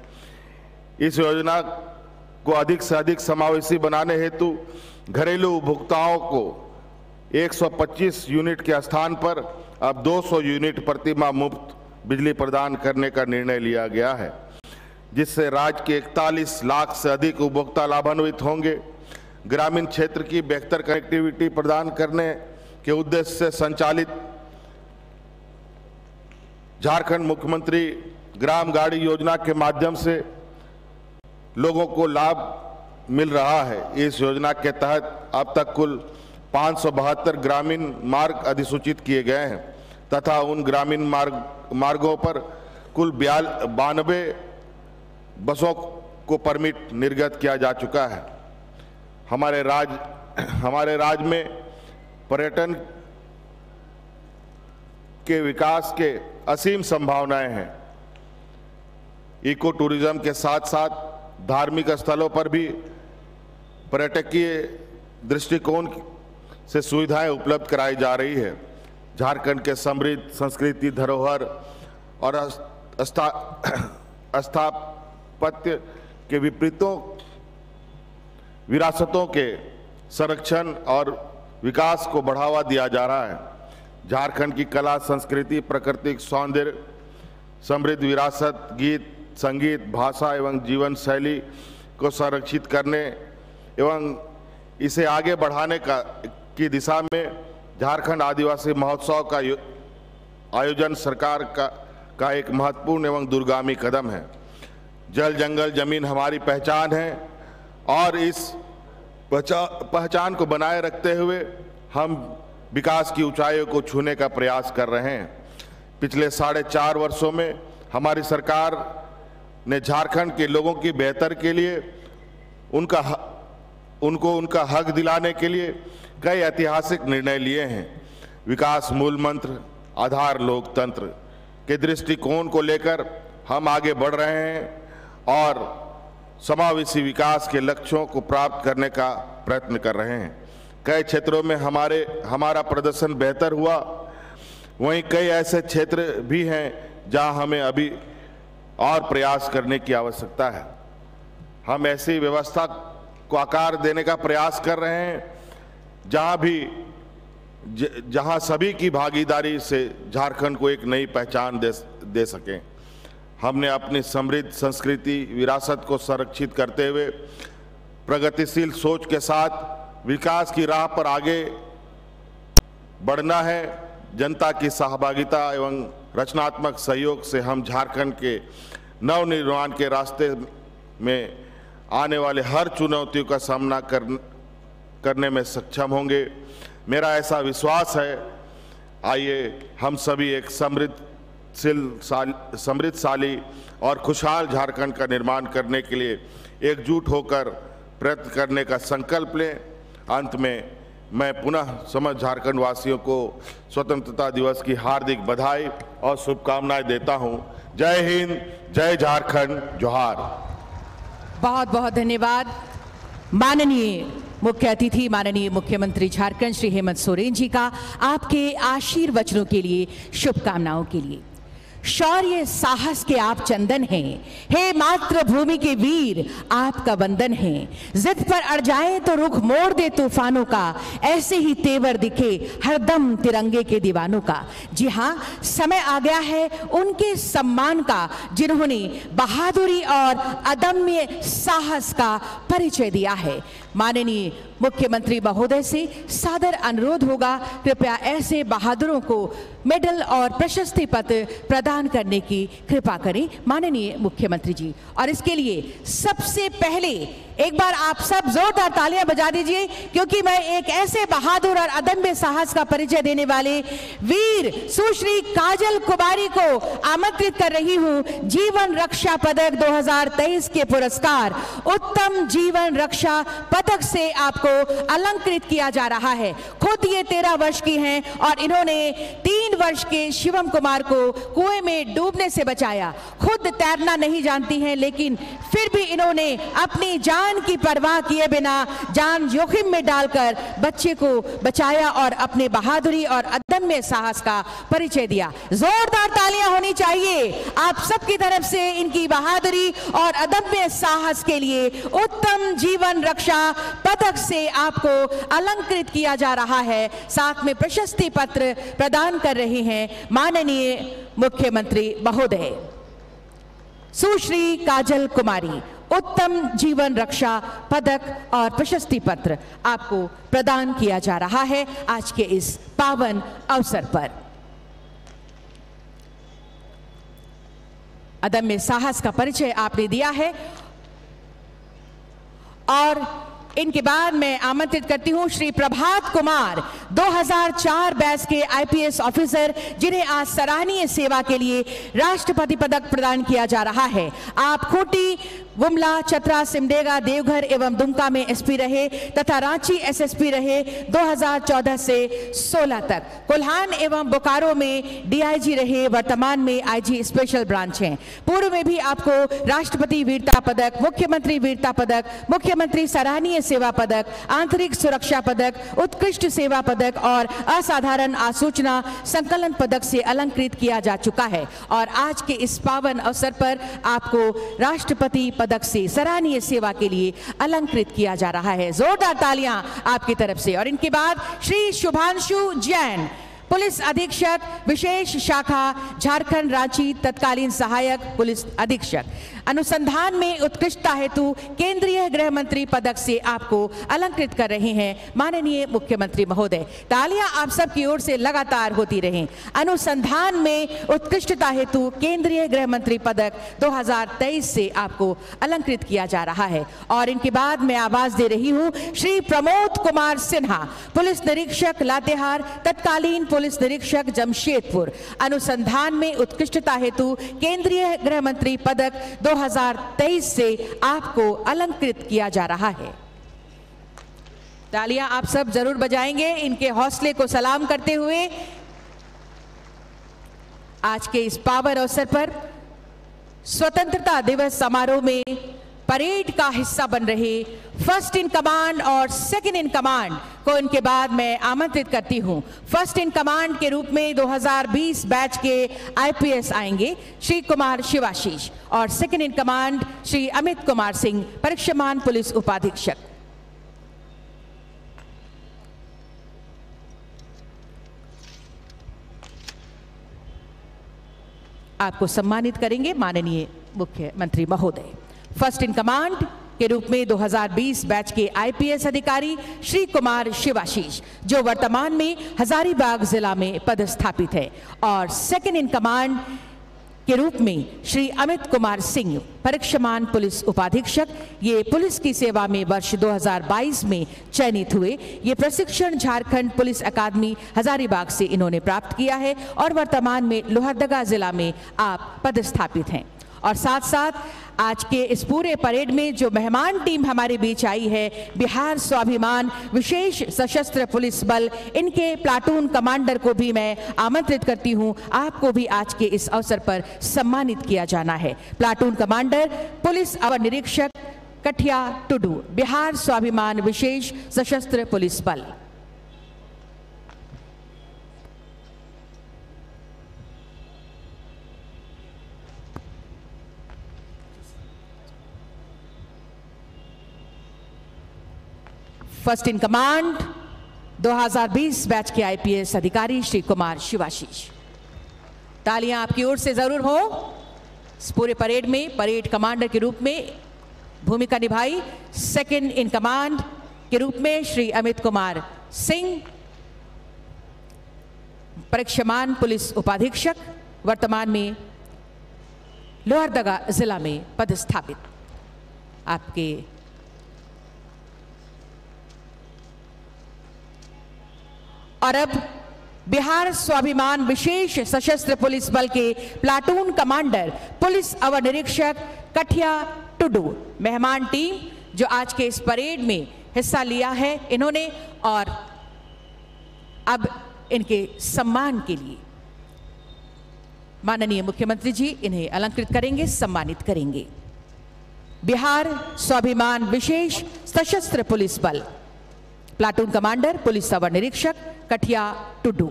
इस योजना को अधिक से अधिक समावेशी बनाने हेतु घरेलू उपभोक्ताओं को 125 यूनिट के स्थान पर अब 200 यूनिट प्रति माह मुफ्त बिजली प्रदान करने का निर्णय लिया गया है, जिससे राज्य के 41 लाख से अधिक उपभोक्ता लाभान्वित होंगे। ग्रामीण क्षेत्र की बेहतर कनेक्टिविटी प्रदान करने के उद्देश्य से संचालित झारखंड मुख्यमंत्री ग्राम गाड़ी योजना के माध्यम से लोगों को लाभ मिल रहा है। इस योजना के तहत अब तक कुल 572 ग्रामीण मार्ग अधिसूचित किए गए हैं तथा उन ग्रामीण मार्गों पर कुल 92 बसों को परमिट निर्गत किया जा चुका है। हमारे राज्य में पर्यटन के विकास के असीम संभावनाएं हैं। इको टूरिज्म के साथ साथ धार्मिक स्थलों पर भी पर्यटकीय दृष्टिकोण से सुविधाएं उपलब्ध कराई जा रही है। झारखंड के समृद्ध संस्कृति, धरोहर और स्थापत्य के विरासतों के संरक्षण और विकास को बढ़ावा दिया जा रहा है। झारखंड की कला, संस्कृति, प्राकृतिक सौंदर्य, समृद्ध विरासत, गीत, संगीत, भाषा एवं जीवन शैली को संरक्षित करने एवं इसे आगे बढ़ाने की दिशा में झारखंड आदिवासी महोत्सव का आयोजन सरकार का एक महत्वपूर्ण एवं दूरगामी कदम है। जल जंगल जमीन हमारी पहचान है और इस पहचान को बनाए रखते हुए हम विकास की ऊंचाइयों को छूने का प्रयास कर रहे हैं। पिछले 4.5 वर्षों में हमारी सरकार ने झारखंड के लोगों की बेहतर के लिए उनका हक दिलाने के लिए कई ऐतिहासिक निर्णय लिए हैं। विकास मूल मंत्र आधार लोकतंत्र के दृष्टिकोण को लेकर हम आगे बढ़ रहे हैं और समावेशी विकास के लक्ष्यों को प्राप्त करने का प्रयत्न कर रहे हैं। कई क्षेत्रों में हमारा प्रदर्शन बेहतर हुआ, वहीं कई ऐसे क्षेत्र भी हैं जहां हमें अभी और प्रयास करने की आवश्यकता है। हम ऐसी व्यवस्था को आकार देने का प्रयास कर रहे हैं जहां सभी की भागीदारी से झारखंड को एक नई पहचान दे सकें। हमने अपनी समृद्ध संस्कृति विरासत को संरक्षित करते हुए प्रगतिशील सोच के साथ विकास की राह पर आगे बढ़ना है। जनता की सहभागिता एवं रचनात्मक सहयोग से हम झारखंड के नवनिर्माण के रास्ते में आने वाले हर चुनौतियों का सामना करने में सक्षम होंगे। मेरा ऐसा विश्वास है। आइए हम सभी एक समृद्धशाली और खुशहाल झारखंड का निर्माण करने के लिए एकजुट होकर प्रयत्न करने का संकल्प लें। अंत में मैं पुनः समस्त झारखंड वासियों को स्वतंत्रता दिवस की हार्दिक बधाई और शुभकामनाएं देता हूं। जय हिंद, जय झारखंड, जोहार। बहुत बहुत धन्यवाद माननीय मुख्य अतिथि माननीय मुख्यमंत्री झारखंड श्री हेमंत सोरेन जी का आपके आशीर्वचनों के लिए, शुभकामनाओं के लिए। शौर्य साहस के आप चंदन हैं, हे मातृभूमि के वीर आपका वंदन है। जिद पर अड़ जाए तो रुख मोड़ दे तूफानों का, ऐसे ही तेवर दिखे हरदम तिरंगे के दीवानों का। जी हाँ, समय आ गया है उनके सम्मान का जिन्होंने बहादुरी और अदम्य साहस का परिचय दिया है। माननीय मुख्यमंत्री महोदय से सादर अनुरोध होगा, कृपया ऐसे बहादुरों को मेडल और प्रशस्ति पत्र प्रदान करने की कृपा करें माननीय मुख्यमंत्री जी। और इसके लिए सबसे पहले एक बार आप सब जोरदार तालियां बजा दीजिए, क्योंकि मैं एक ऐसे बहादुर और अदम्य साहस का परिचय देने वाले वीर सुश्री काजल कुमारी को आमंत्रित कर रही हूं। जीवन रक्षा पदक 2023 के पुरस्कार उत्तम जीवन रक्षा पदक से आपको अलंकृत किया जा रहा है। खुद ये 13 वर्ष की हैं और इन्होंने 3 वर्ष के शिवम कुमार को कुएं में डूबने से बचाया। खुद तैरना नहीं जानती हैं, लेकिन फिर भी इन्होंने अपनी जान की परवाह किए बिना जान जोखिम में डालकर बच्चे को बचाया और अपने बहादुरी और अदम्य साहस का परिचय दिया। जोरदार तालियां होनी चाहिए आप सबकी तरफ से इनकी बहादुरी और अदम्य साहस के लिए। उत्तम जीवन रक्षा पदक से आपको अलंकृत किया जा रहा है। साथ में प्रशस्ति पत्र प्रदान कर रहे हैं माननीय मुख्यमंत्री महोदय। सुश्री काजल कुमारी उत्तम जीवन रक्षा पदक और प्रशस्ति पत्र आपको प्रदान किया जा रहा है आज के इस पावन अवसर पर। अदम्य साहस का परिचय आपने दिया है और इनके बाद मैं आमंत्रित करती हूं श्री प्रभात कुमार, 2004 बैच के आईपीएस ऑफिसर, जिन्हें आज सराहनीय सेवा के लिए राष्ट्रपति पदक प्रदान किया जा रहा है। आप खूंटी, गुमला, चतरा, सिमडेगा, देवघर एवं दुमका में एसपी रहे तथा रांची एसएसपी रहे 2014 से 16 तक। कोल्हान एवं बोकारो में डीआईजी रहे, वर्तमान में आईजी स्पेशल ब्रांच हैं। पूर्व में भी आपको राष्ट्रपति वीरता पदक, मुख्यमंत्री वीरता पदक, मुख्यमंत्री सराहनीय सेवा पदक, आंतरिक सुरक्षा पदक, उत्कृष्ट सेवा पदक और असाधारण आसूचना संकलन पदक से अलंकृत किया जा चुका है। और आज के इस पावन अवसर पर आपको राष्ट्रपति पदक से सराहनीय सेवा के लिए अलंकृत किया जा रहा है। जोरदार तालियां आपकी तरफ से। और इनके बाद श्री शुभांशु जैन, पुलिस अधीक्षक विशेष शाखा झारखंड रांची तत्कालीन सहायक पुलिस अधीक्षक। अनुसंधान में उत्कृष्टता हेतु केंद्रीय गृह मंत्री पदक से आपको अलंकृत कर रहे हैं माननीय मुख्यमंत्री महोदय। तालियां आप सब की ओर से लगातार होती रहें। अनुसंधान में उत्कृष्टता हेतु केंद्रीय गृह मंत्री पदक 2023 से आपको अलंकृत किया जा रहा है। और इनके बाद मैं आवाज दे रही हूं श्री प्रमोद कुमार सिन्हा, पुलिस निरीक्षक लातेहार तत्कालीन पुलिस निरीक्षक जमशेदपुर। अनुसंधान में उत्कृष्टता हेतु केंद्रीय गृह मंत्री पदक 2023 से आपको अलंकृत किया जा रहा है। तालियां आप सब जरूर बजाएंगे इनके हौसले को सलाम करते हुए। आज के इस पावन अवसर पर स्वतंत्रता दिवस समारोह में परेड का हिस्सा बन रहे फर्स्ट इन कमांड और सेकंड इन कमांड को इनके बाद मैं आमंत्रित करती हूं। फर्स्ट इन कमांड के रूप में 2020 बैच के आईपीएस आएंगे श्री कुमार शिवाशीष और second in command Shri Amit Kumar Singh, परीक्षामान पुलिस उपाधीक्षक। आपको सम्मानित करेंगे माननीय मुख्यमंत्री महोदय। फर्स्ट इन कमांड के रूप में 2020 बैच के आईपीएस अधिकारी श्री कुमार शिवाशीष, जो वर्तमान में हजारीबाग जिला में पदस्थापित है, और सेकंड इन कमांड के रूप में श्री अमित कुमार सिंह, परीक्षामान पुलिस उपाधीक्षक। ये पुलिस की सेवा में वर्ष 2022 में चयनित हुए। ये प्रशिक्षण झारखंड पुलिस अकादमी हजारीबाग से इन्होंने प्राप्त किया है और वर्तमान में लोहरदगा जिला में आप पदस्थापित हैं। और साथ साथ आज के इस पूरे परेड में जो मेहमान टीम हमारे बीच आई है, बिहार स्वाभिमान विशेष सशस्त्र पुलिस बल, इनके प्लाटून कमांडर को भी मैं आमंत्रित करती हूं। आपको भी आज के इस अवसर पर सम्मानित किया जाना है। प्लाटून कमांडर पुलिस अवर निरीक्षक कठिया टुडू, बिहार स्वाभिमान विशेष सशस्त्र पुलिस बल। फर्स्ट इन कमांड 2020 बैच के आईपीएस अधिकारी श्री कुमार शिवाशीष। तालियां आपकी ओर से जरूर हो। इस पूरे परेड में परेड कमांडर के रूप में भूमिका निभाई सेकंड इन कमांड के रूप में श्री अमित कुमार सिंह, परीक्षामान पुलिस उपाधीक्षक, वर्तमान में लोहरदगा जिला में पदस्थापित। आपके और अब बिहार स्वाभिमान विशेष सशस्त्र पुलिस बल के प्लाटून कमांडर पुलिस अवर निरीक्षक कठिया टुडू, मेहमान टीम जो आज के इस परेड में हिस्सा लिया है इन्होंने, और अब इनके सम्मान के लिए माननीय मुख्यमंत्री जी इन्हें अलंकृत करेंगे, सम्मानित करेंगे। बिहार स्वाभिमान विशेष सशस्त्र पुलिस बल प्लाटून कमांडर पुलिस अवर निरीक्षक कठिया टुडू।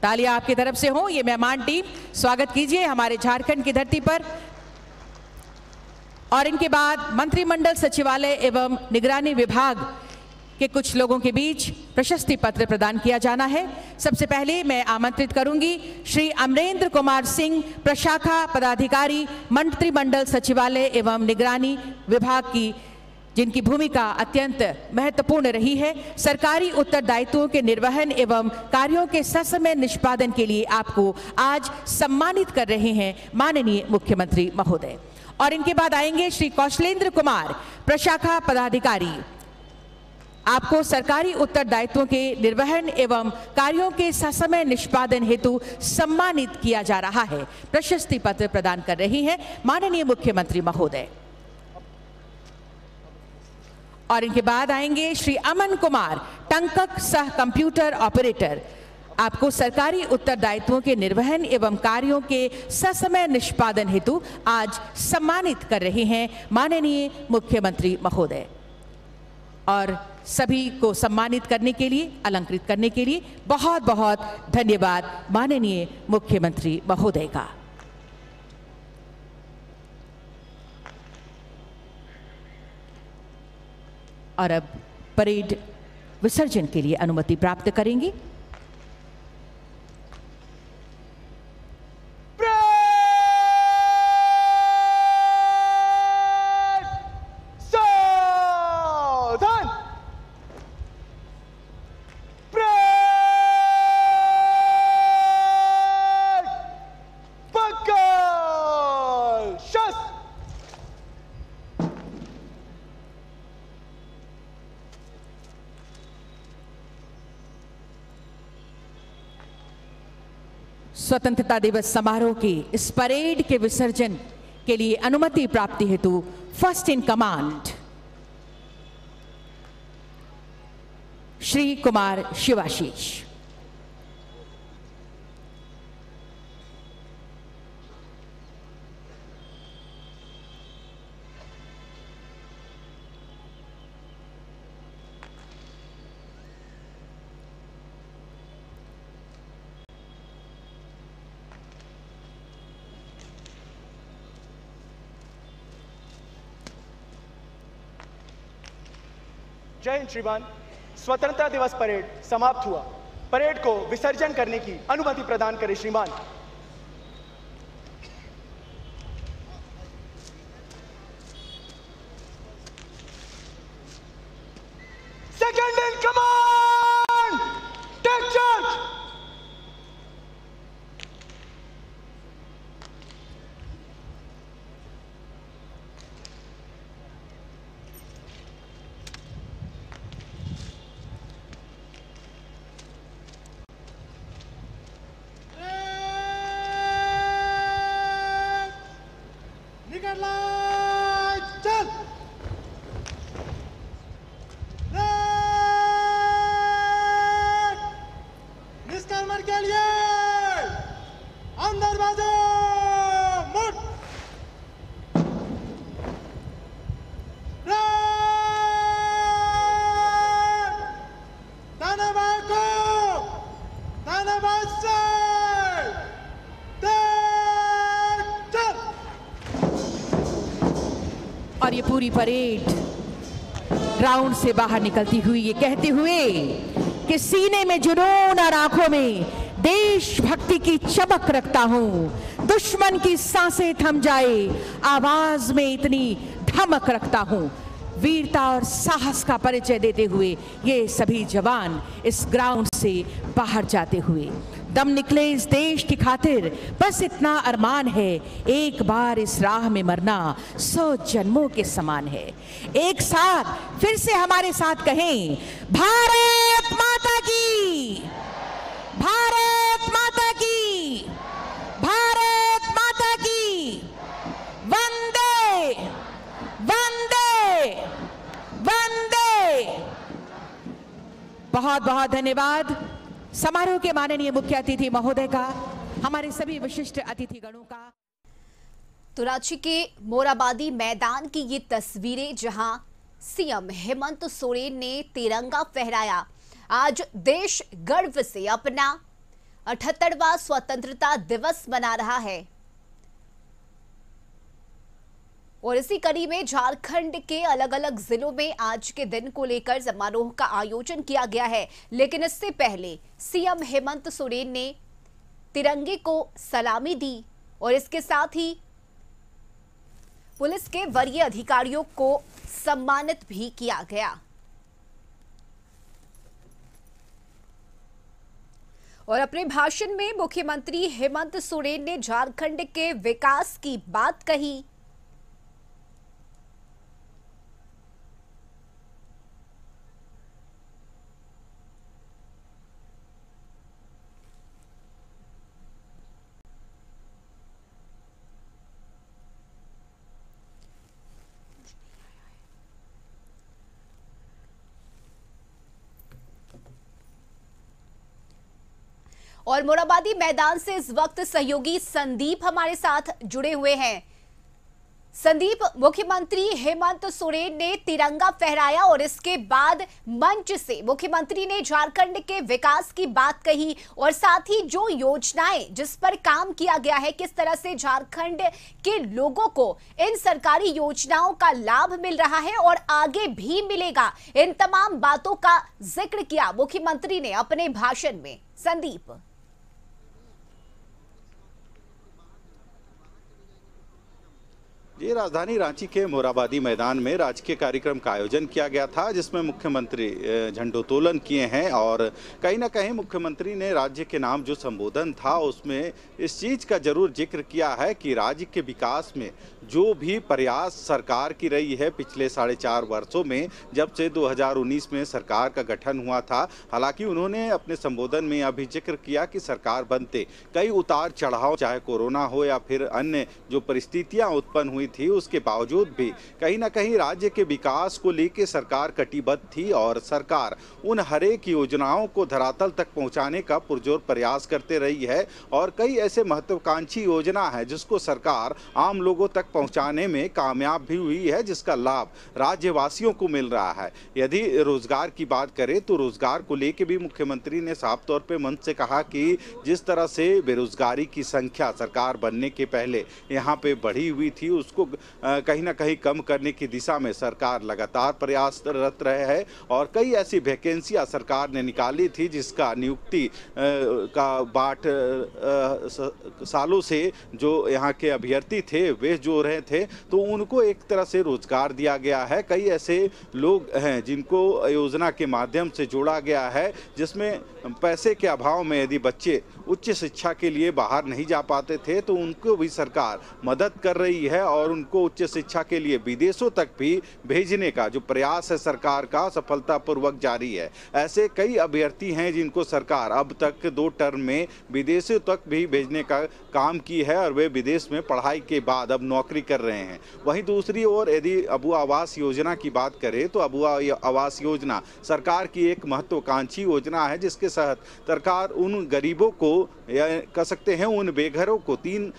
तालियां आपकी तरफ से हो। ये मेहमान टीम स्वागत कीजिए हमारे झारखंड की धरती पर। और इनके बाद मंत्रिमंडल सचिवालय एवं निगरानी विभाग के कुछ लोगों के बीच प्रशस्ति पत्र प्रदान किया जाना है। सबसे पहले मैं आमंत्रित करूंगी श्री अमरेंद्र कुमार सिंह, प्रशाखा पदाधिकारी, मंत्रिमंडल सचिवालय एवं निगरानी विभाग की, जिनकी भूमिका अत्यंत महत्वपूर्ण रही है। सरकारी उत्तरदायित्वों के निर्वहन एवं कार्यों के ससमय निष्पादन के लिए आपको आज सम्मानित कर रहे हैं माननीय मुख्यमंत्री महोदय। और इनके बाद आएंगे श्री कौशलेंद्र कुमार, प्रशाखा पदाधिकारी। आपको सरकारी उत्तरदायित्वों के निर्वहन एवं कार्यों के ससमय निष्पादन हेतु सम्मानित किया जा रहा है। प्रशस्ति पत्र प्रदान कर रही हैं माननीय मुख्यमंत्री महोदय। और इनके बाद आएंगे श्री अमन कुमार, टंकक सह कंप्यूटर ऑपरेटर। आपको सरकारी उत्तरदायित्वों के निर्वहन एवं कार्यों के ससमय निष्पादन हेतु आज सम्मानित कर रहे हैं माननीय मुख्यमंत्री महोदय। और सभी को सम्मानित करने के लिए, अलंकृत करने के लिए बहुत बहुत धन्यवाद माननीय मुख्यमंत्री महोदय का। और अब परेड विसर्जन के लिए अनुमति प्राप्त करेंगे। स्वतंत्रता दिवस समारोह की इस परेड के विसर्जन के लिए अनुमति प्राप्ति हेतु first in command Shri Kumar Shivashish. जय हिंद श्रीमान। स्वतंत्रता दिवस परेड समाप्त हुआ। परेड को विसर्जन करने की अनुमति प्रदान करें श्रीमान। Second in command take charge. और ये पूरी परेड ग्राउंड से बाहर निकलती हुई ये कहते हुए कि सीने में जुनून और आंखों में देशभक्ति की चमक रखता हूं, दुश्मन की सांसें थम जाए आवाज में इतनी धमक रखता हूं। वीरता और साहस का परिचय देते हुए ये सभी जवान इस ग्राउंड से बाहर जाते हुए दम निकले इस देश की खातिर, बस इतना अरमान है, एक बार इस राह में मरना 100 जन्मों के समान है। एक साथ फिर से हमारे साथ कहें, भारत माता की, भारत माता की, भारत माता की, वंदे वंदे वंदे। बहुत बहुत धन्यवाद समारोह के माननीय मुख्य अतिथि महोदय का, हमारे सभी विशिष्ट अतिथिगणों का। तो रांची के मोराबादी मैदान की ये तस्वीरें जहां सीएम हेमंत सोरेन ने तिरंगा फहराया। आज देश गर्व से अपना 78वां स्वतंत्रता दिवस मना रहा है और इसी कड़ी में झारखंड के अलग अलग जिलों में आज के दिन को लेकर समारोह का आयोजन किया गया है। लेकिन इससे पहले सीएम हेमंत सोरेन ने तिरंगे को सलामी दी और इसके साथ ही पुलिस के वरीय अधिकारियों को सम्मानित भी किया गया। और अपने भाषण में मुख्यमंत्री हेमंत सोरेन ने झारखंड के विकास की बात कही। और मोराबादी मैदान से इस वक्त सहयोगी संदीप हमारे साथ जुड़े हुए हैं। संदीप, मुख्यमंत्री हेमंत सोरेन ने तिरंगा फहराया और इसके बाद मंच से मुख्यमंत्री ने झारखंड के विकास की बात कही और साथ ही जो योजनाएं जिस पर काम किया गया है, किस तरह से झारखंड के लोगों को इन सरकारी योजनाओं का लाभ मिल रहा है और आगे भी मिलेगा, इन तमाम बातों का जिक्र किया मुख्यमंत्री ने अपने भाषण में। संदीप, ये राजधानी रांची के मोराबादी मैदान में राजकीय कार्यक्रम का आयोजन किया गया था, जिसमें मुख्यमंत्री झंडोत्तोलन किए हैं और कहीं ना कहीं मुख्यमंत्री ने राज्य के नाम जो संबोधन था उसमें इस चीज़ का जरूर जिक्र किया है कि राज्य के विकास में जो भी प्रयास सरकार की रही है पिछले 4.5 वर्षों में, जब से 2019 में सरकार का गठन हुआ था। हालांकि उन्होंने अपने संबोधन में अभी जिक्र किया कि सरकार बनते कई उतार चढ़ाव, चाहे कोरोना हो या फिर अन्य जो परिस्थितियां उत्पन्न हुई थी, उसके बावजूद भी कहीं ना कहीं राज्य के विकास को लेकर सरकार कटिबद्ध थी और सरकार उन हर एक योजनाओं को धरातल तक पहुंचाने का पुरजोर प्रयास करते रही है और कई ऐसे महत्वाकांक्षी योजना है जिसको सरकार आम लोगों तक पहुंचाने में कामयाब भी हुई है, जिसका लाभ राज्यवासियों को मिल रहा है। यदि रोजगार की बात करें तो रोजगार को लेकर भी मुख्यमंत्री ने साफ तौर पे मंच से कहा कि जिस तरह से बेरोजगारी की संख्या सरकार बनने के पहले यहाँ पे बढ़ी हुई थी, उसको कहीं ना कहीं कम करने की दिशा में सरकार लगातार प्रयासरत रहे है और कई ऐसी वैकेंसियां सरकार ने निकाली थी जिसका नियुक्ति का बाट सालों से जो यहाँ के अभ्यर्थी थे वे जो रहे थे, तो उनको एक तरह से रोजगार दिया गया है। कई ऐसे लोग हैं जिनको योजना के माध्यम से जोड़ा गया है, जिसमें पैसे के अभाव में यदि बच्चे उच्च शिक्षा के लिए बाहर नहीं जा पाते थे तो उनको भी सरकार मदद कर रही है और उनको उच्च शिक्षा के लिए विदेशों तक भी भेजने का जो प्रयास है सरकार का सफलतापूर्वक जारी है। ऐसे कई अभ्यर्थी हैं जिनको सरकार अब तक 2 टर्म में विदेशों तक भी भेजने का काम की है और वे विदेश में पढ़ाई के बाद अब नौकरी कर रहे हैं। वहीं दूसरी ओर यदि अबू आवास योजना की बात करें तो अबू आवास योजना सरकार की एक महत्वाकांक्षी योजना है, जिसके तहत सरकार उन गरीबों को या कह सकते हैं उन बेघरों को 3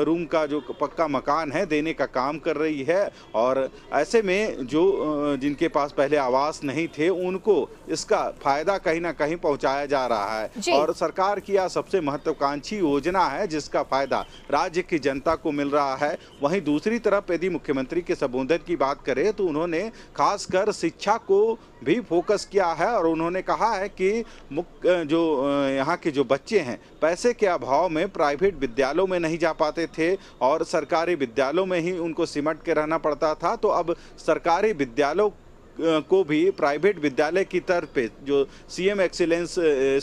रूम का जो पक्का मकान है देने का काम कर रही है और ऐसे में जो जिनके पास पहले आवास नहीं थे उनको इसका फायदा कहीं ना कहीं पहुंचाया जा रहा है और सरकार की यह सबसे महत्वाकांक्षी योजना है जिसका फायदा राज्य की जनता को मिल रहा है। वहीं दूसरी तरफ यदि मुख्यमंत्री के संबोधन की बात करें तो उन्होंने खासकर शिक्षा को भी फोकस किया है और उन्होंने कहा है कि जो यहाँ के जो बच्चे हैं पैसे के अभाव में प्राइवेट विद्यालयों में नहीं जा पाते थे और सरकारी विद्यालयों में ही उनको सिमट के रहना पड़ता था, तो अब सरकारी विद्यालयों को भी प्राइवेट विद्यालय की तरफ पे जो सीएम एक्सीलेंस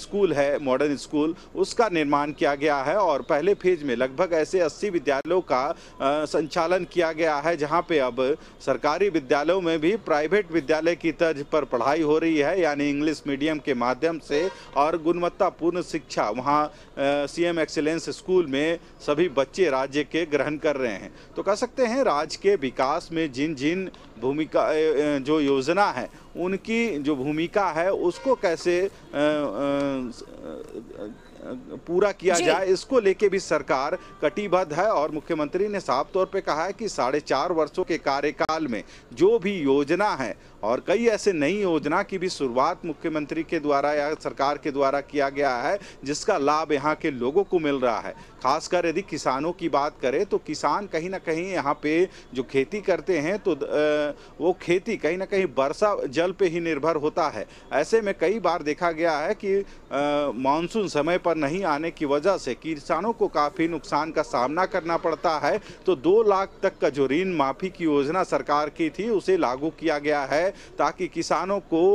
स्कूल है, मॉडर्न स्कूल, उसका निर्माण किया गया है और पहले फेज में लगभग ऐसे 80 विद्यालयों का संचालन किया गया है, जहां पे अब सरकारी विद्यालयों में भी प्राइवेट विद्यालय की तर्ज पर पढ़ाई हो रही है, यानी इंग्लिश मीडियम के माध्यम से और गुणवत्तापूर्ण शिक्षा वहां सीएम एक्सीलेंस स्कूल में सभी बच्चे राज्य के ग्रहण कर रहे हैं। तो कह सकते हैं राज्य के विकास में जिन जिन भूमिका जो योजना है उनकी जो भूमिका है उसको कैसे पूरा किया जाए, इसको लेके भी सरकार कटिबद्ध है और मुख्यमंत्री ने साफ तौर पे कहा है कि 4.5 वर्षों के कार्यकाल में जो भी योजना है और कई ऐसे नई योजना की भी शुरुआत मुख्यमंत्री के द्वारा या सरकार के द्वारा किया गया है, जिसका लाभ यहाँ के लोगों को मिल रहा है। खासकर यदि किसानों की बात करें तो किसान कहीं ना कहीं यहाँ पे जो खेती करते हैं तो वो खेती कहीं ना कहीं वर्षा जल पे ही निर्भर होता है। ऐसे में कई बार देखा गया है कि मानसून समय पर नहीं आने की वजह से किसानों को काफ़ी नुकसान का सामना करना पड़ता है, तो 2 लाख तक का जो ऋण माफ़ी की योजना सरकार की थी उसे लागू किया गया है ताकि किसानों को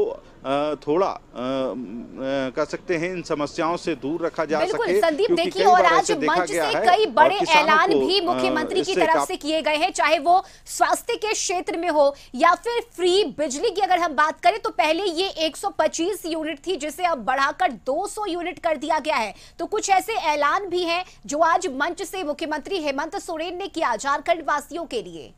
थोड़ा कह सकते हैं इन समस्याओं से दूर रखा जा सके। संदीप देखिए, और आज मंच से कई बड़े ऐलान भी मुख्यमंत्री की तरफ से किए गए हैं, चाहे वो स्वास्थ्य के क्षेत्र में हो या फिर फ्री बिजली की अगर हम बात करें तो पहले ये 125 यूनिट थी जिसे अब बढ़ाकर 200 यूनिट कर दिया गया है। तो कुछ ऐसे ऐलान भी हैं जो आज मंच से मुख्यमंत्री हेमंत सोरेन ने किया झारखंड वासियों के लिए।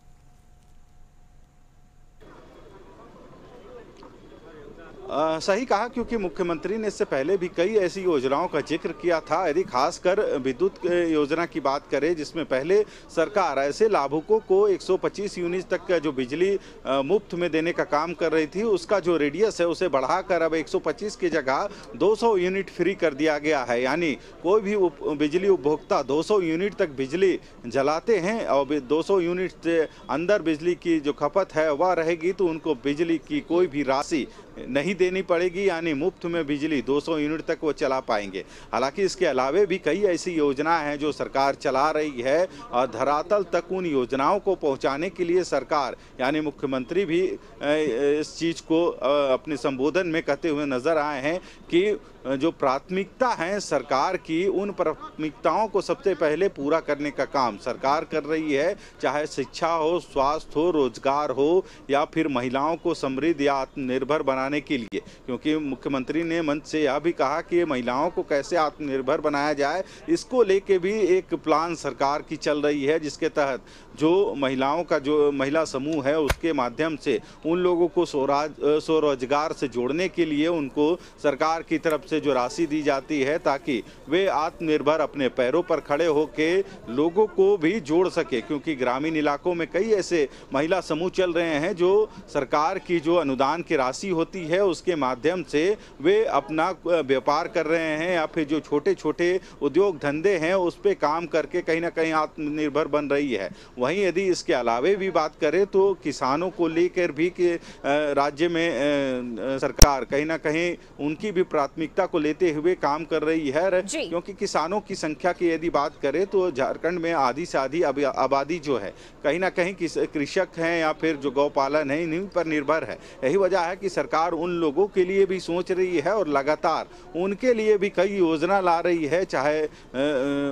सही कहा, क्योंकि मुख्यमंत्री ने इससे पहले भी कई ऐसी योजनाओं का जिक्र किया था। यदि खासकर विद्युत योजना की बात करें, जिसमें पहले सरकार ऐसे लाभुकों को 125 यूनिट तक का जो बिजली मुफ्त में देने का काम कर रही थी, उसका जो रेडियस है उसे बढ़ाकर अब 125 की जगह 200 यूनिट फ्री कर दिया गया है। यानी कोई भी बिजली उपभोक्ता 200 यूनिट तक बिजली जलाते हैं और 200 यूनिट से अंदर बिजली की जो खपत है वह रहेगी, तो उनको बिजली की कोई भी राशि नहीं देनी पड़ेगी, यानी मुफ्त में बिजली 200 यूनिट तक वो चला पाएंगे। हालांकि इसके अलावे भी कई ऐसी योजनाएं हैं जो सरकार चला रही है और धरातल तक उन योजनाओं को पहुंचाने के लिए सरकार यानी मुख्यमंत्री भी इस चीज़ को अपने संबोधन में कहते हुए नजर आए हैं कि जो प्राथमिकता है सरकार की, उन प्राथमिकताओं को सबसे पहले पूरा करने का काम सरकार कर रही है, चाहे शिक्षा हो, स्वास्थ्य हो, रोजगार हो या फिर महिलाओं को समृद्ध या आत्मनिर्भर बनाने के लिए। क्योंकि मुख्यमंत्री ने मंच से यह भी कहा कि महिलाओं को कैसे आत्मनिर्भर बनाया जाए, इसको लेके भी एक प्लान सरकार की चल रही है, जिसके तहत जो महिलाओं का जो महिला समूह है उसके माध्यम से उन लोगों को स्वरोजगार से जोड़ने के लिए उनको सरकार की तरफ से जो राशि दी जाती है, ताकि वे आत्मनिर्भर अपने पैरों पर खड़े होके लोगों को भी जोड़ सके। क्योंकि ग्रामीण इलाकों में कई ऐसे महिला समूह चल रहे हैं जो सरकार की जो अनुदान की राशि होती है उसके माध्यम से वे अपना व्यापार कर रहे हैं या फिर जो छोटे छोटे उद्योग धंधे हैं उस पर काम करके कहीं ना कहीं आत्मनिर्भर बन रही है। वहीं यदि इसके अलावे भी बात करें तो किसानों को लेकर भी कि राज्य में सरकार कहीं ना कहीं उनकी भी प्राथमिकता को लेते हुए काम कर रही है, क्योंकि किसानों की संख्या की यदि बात करें तो झारखंड में आधी से आधी आबादी जो है कहीं ना कहीं कृषक हैं या फिर जो गौपालन है, इन्हीं पर निर्भर है। यही वजह है कि सरकार उन लोगों के लिए भी सोच रही है और लगातार उनके लिए भी कई योजना ला रही है, चाहे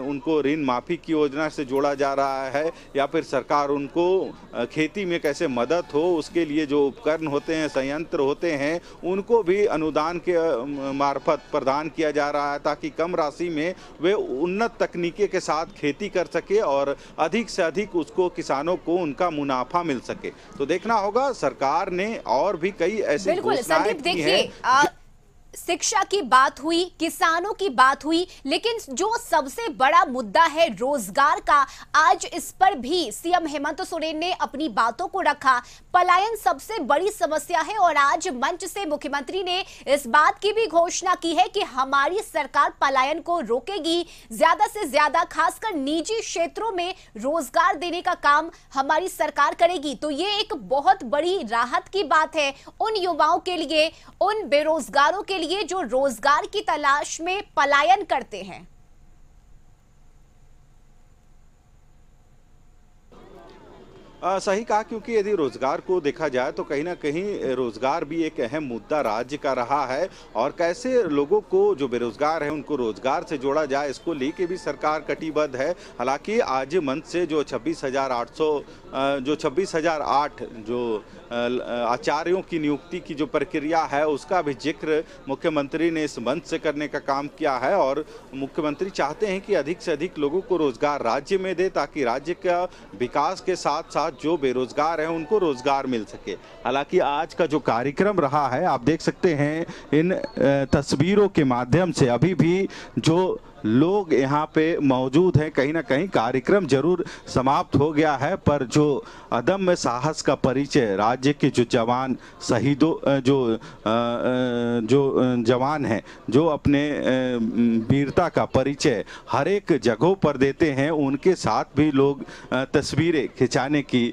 उनको ऋण माफी की योजना से जोड़ा जा रहा है या फिर सरकार उनको खेती में कैसे मदद हो उसके लिए जो उपकरण होते हैं, संयंत्र होते हैं, उनको भी अनुदान के मार्फत प्रदान किया जा रहा है, ताकि कम राशि में वे उन्नत तकनीकी के साथ खेती कर सके और अधिक से अधिक उसको किसानों को उनका मुनाफा मिल सके। तो देखना होगा, सरकार ने और भी कई ऐसे घोषणाएं की हैं। शिक्षा की बात हुई, किसानों की बात हुई, लेकिन जो सबसे बड़ा मुद्दा है रोजगार का, आज इस पर भी सीएम हेमंत सोरेन ने अपनी बातों को रखा। पलायन सबसे बड़ी समस्या है और आज मंच से मुख्यमंत्री ने इस बात की भी घोषणा की है कि हमारी सरकार पलायन को रोकेगी, ज्यादा से ज्यादा खासकर निजी क्षेत्रों में रोजगार देने का काम हमारी सरकार करेगी। तो ये एक बहुत बड़ी राहत की बात है उन युवाओं के लिए, उन बेरोजगारों के लिए जो रोजगार की तलाश में पलायन करते हैं। सही कहा, क्योंकि यदि रोजगार को देखा जाए तो कहीं ना कहीं रोजगार भी एक अहम मुद्दा राज्य का रहा है और कैसे लोगों को जो बेरोजगार है उनको रोजगार से जोड़ा जाए, इसको लेके भी सरकार कटिबद्ध है। हालांकि आज मंच से जो 26,008 जो आचार्यों की नियुक्ति की जो प्रक्रिया है उसका भी जिक्र मुख्यमंत्री ने इस मंच से करने का काम किया है और मुख्यमंत्री चाहते हैं कि अधिक से अधिक लोगों को रोजगार राज्य में दे, ताकि राज्य का विकास के साथ साथ जो बेरोजगार हैं उनको रोजगार मिल सके। हालांकि आज का जो कार्यक्रम रहा है, आप देख सकते हैं इन तस्वीरों के माध्यम से अभी भी जो लोग यहाँ पे मौजूद हैं, कहीं ना कहीं कार्यक्रम जरूर समाप्त हो गया है, पर जो अदम्य साहस का परिचय राज्य के जो जवान शहीदों जो जवान हैं, जो अपने वीरता का परिचय हर एक जगहों पर देते हैं, उनके साथ भी लोग तस्वीरें खिंचाने की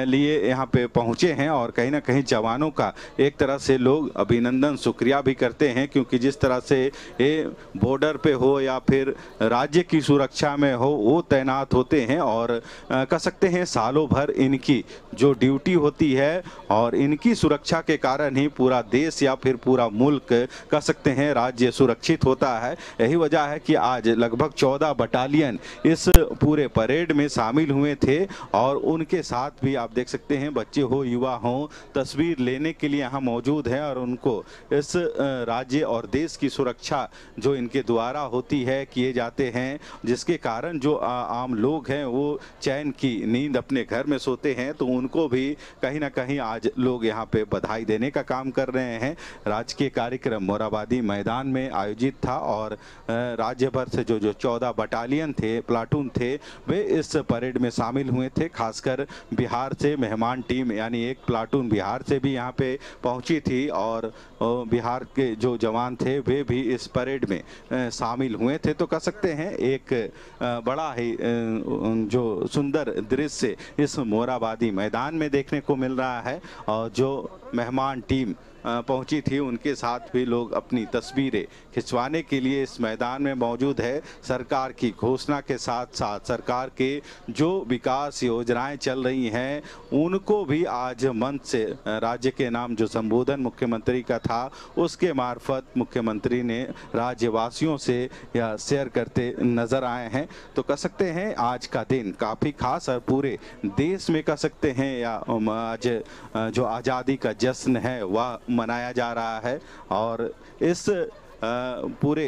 लिए यहाँ पे पहुँचे हैं और कहीं ना कहीं जवानों का एक तरह से लोग अभिनंदन शुक्रिया भी करते हैं, क्योंकि जिस तरह से ये बॉर्डर पे हो या फिर राज्य की सुरक्षा में हो वो तैनात होते हैं और कह सकते हैं सालों भर इनकी जो ड्यूटी होती है और इनकी सुरक्षा के कारण ही पूरा देश या फिर पूरा मुल्क कह सकते हैं राज्य सुरक्षित होता है। यही वजह है कि आज लगभग 14 बटालियन इस पूरे परेड में शामिल हुए थे और उनके साथ भी आप देख सकते हैं बच्चे हो युवा हो तस्वीर लेने के लिए यहाँ मौजूद हैं और उनको इस राज्य और देश की सुरक्षा जो इनके द्वारा होती है, किए जाते हैं, जिसके कारण जो आम लोग हैं वो चैन की नींद अपने घर में सोते हैं, तो उनको भी कहीं ना कहीं आज लोग यहाँ पे बधाई देने का काम कर रहे हैं। राजकीय कार्यक्रम मोरहाबादी मैदान में आयोजित था और राज्य भर से जो 14 बटालियन थे, प्लाटून थे, वे इस परेड में शामिल हुए थे। खासकर बिहार से मेहमान टीम यानी एक प्लाटून बिहार से भी यहाँ पे पहुंची थी और बिहार के जो जवान थे वे भी इस परेड में शामिल हुए थे। तो कह सकते हैं एक बड़ा ही जो सुंदर दृश्य इस मोरहाबादी मैदान में देखने को मिल रहा है और जो मेहमान टीम पहुंची थी उनके साथ भी लोग अपनी तस्वीरें खिंचवाने के लिए इस मैदान में मौजूद है। सरकार की घोषणा के साथ साथ सरकार के जो विकास योजनाएं चल रही हैं उनको भी आज मंच से राज्य के नाम जो संबोधन मुख्यमंत्री का था उसके मार्फत मुख्यमंत्री ने राज्यवासियों से यह शेयर करते नजर आए हैं। तो कह सकते हैं आज का दिन काफ़ी खास और पूरे देश में कह सकते हैं या आज जो आज़ादी का जश्न है वह मनाया जा रहा है और इस पूरे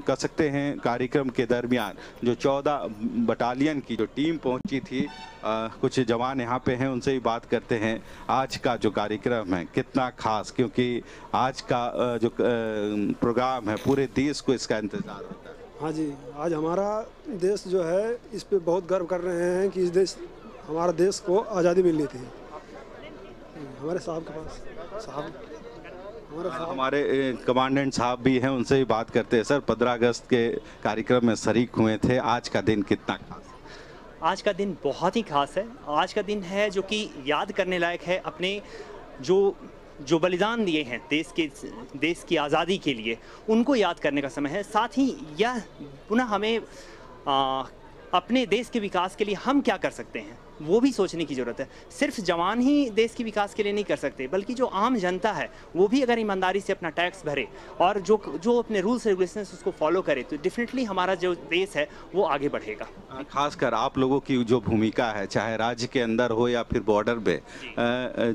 कह सकते हैं कार्यक्रम के दरमियान जो 14 बटालियन की जो टीम पहुंची थी, कुछ जवान यहाँ पे हैं, उनसे ही बात करते हैं। आज का जो कार्यक्रम है कितना खास, क्योंकि आज का जो प्रोग्राम है पूरे देश को इसका इंतजार होता है। हाँ जी, आज हमारा देश जो है इस पे बहुत गर्व कर रहे हैं कि इस देश हमारा देश को आज़ादी मिली थी। हमारे साहब के पास हमारे कमांडेंट साहब भी हैं, उनसे भी बात करते हैं। सर, 15 अगस्त के कार्यक्रम में शरीक हुए थे, आज का दिन कितना खास? आज का दिन बहुत ही खास है। आज का दिन है जो कि याद करने लायक है। अपने जो बलिदान दिए हैं देश की आज़ादी के लिए, उनको याद करने का समय है। साथ ही यह पुनः हमें अपने देश के विकास के लिए हम क्या कर सकते हैं वो भी सोचने की ज़रूरत है। सिर्फ जवान ही देश के विकास के लिए नहीं कर सकते, बल्कि जो आम जनता है वो भी अगर ईमानदारी से अपना टैक्स भरे और जो अपने रूल्स रेगुलेशंस उसको फॉलो करे तो डेफिनेटली हमारा जो देश है वो आगे बढ़ेगा। खासकर आप लोगों की जो भूमिका है, चाहे राज्य के अंदर हो या फिर बॉर्डर पे,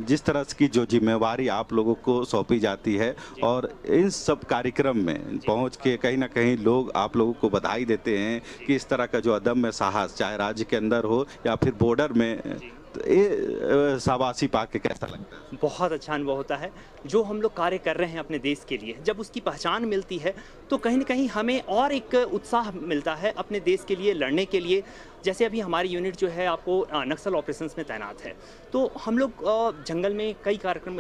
जिस तरह की जो जिम्मेवारी आप लोगों को सौंपी जाती है और इन सब कार्यक्रम में पहुँच के कहीं ना कहीं लोग आप लोगों को बधाई देते हैं कि इस तरह का जो अदम्य साहस, चाहे राज्य के अंदर हो या फिर बॉर्डर में, ये शाबाशी पाके कैसा लगता है? बहुत अच्छा अनुभव होता है। जो हम लोग कार्य कर रहे हैं अपने देश के लिए, जब उसकी पहचान मिलती है तो कहीं ना कहीं हमें और एक उत्साह मिलता है अपने देश के लिए लड़ने के लिए। जैसे अभी हमारी यूनिट जो है आपको नक्सल ऑपरेशंस में तैनात है, तो हम लोग जंगल में कई कार्यक्रम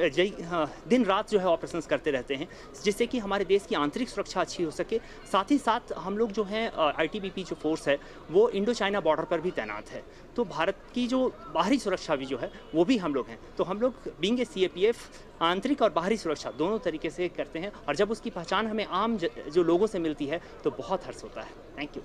दिन रात जो है ऑपरेशंस करते रहते हैं, जिससे कि हमारे देश की आंतरिक सुरक्षा अच्छी हो सके। साथ ही साथ हम लोग जो हैं ITBP जो फोर्स है वो इंडो चाइना बॉर्डर पर भी तैनात है, तो भारत की जो बाहरी सुरक्षा भी जो है वो भी हम लोग हैं। तो हम लोग बीइंग ए CAPF आंतरिक और बाहरी सुरक्षा दोनों तरीके से करते हैं और जब उसकी पहचान हमें आम जो लोगों से मिलती है तो बहुत हर्ष होता है। Thank you.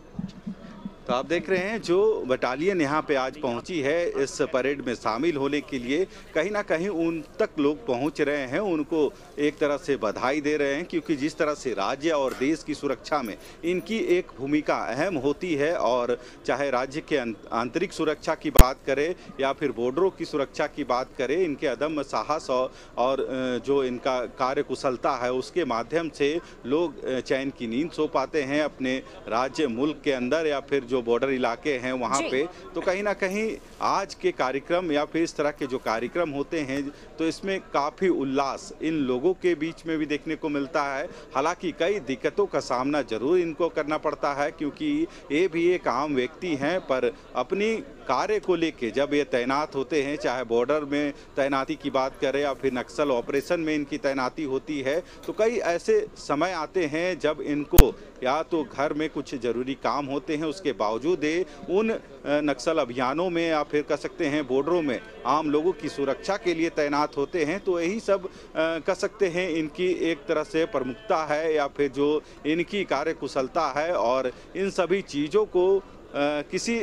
तो आप देख रहे हैं जो बटालियन यहाँ पे आज पहुँची है इस परेड में शामिल होने के लिए, कहीं ना कहीं उन तक लोग पहुँच रहे हैं, उनको एक तरह से बधाई दे रहे हैं, क्योंकि जिस तरह से राज्य और देश की सुरक्षा में इनकी एक भूमिका अहम होती है। और चाहे राज्य के आंतरिक सुरक्षा की बात करें या फिर बॉर्डरों की सुरक्षा की बात करें, इनके अदम्य साहस और जो इनका कार्य कुशलता है उसके माध्यम से लोग चैन की नींद सो पाते हैं अपने राज्य मुल्क के अंदर या फिर जो बॉर्डर इलाके हैं वहाँ पे। तो कहीं ना कहीं आज के कार्यक्रम या फिर इस तरह के जो कार्यक्रम होते हैं तो इसमें काफ़ी उल्लास इन लोगों के बीच में भी देखने को मिलता है। हालांकि कई दिक्कतों का सामना जरूर इनको करना पड़ता है, क्योंकि ये भी एक आम व्यक्ति हैं, पर अपनी कार्य को लेके जब ये तैनात होते हैं, चाहे बॉर्डर में तैनाती की बात करें या फिर नक्सल ऑपरेशन में इनकी तैनाती होती है, तो कई ऐसे समय आते हैं जब इनको या तो घर में कुछ ज़रूरी काम होते हैं, उसके बावजूद उन नक्सल अभियानों में या फिर कह सकते हैं बॉर्डरों में आम लोगों की सुरक्षा के लिए तैनात होते हैं। तो यही सब कह सकते हैं इनकी एक तरह से प्रमुखता है या फिर जो इनकी कार्यकुशलता है, और इन सभी चीज़ों को किसी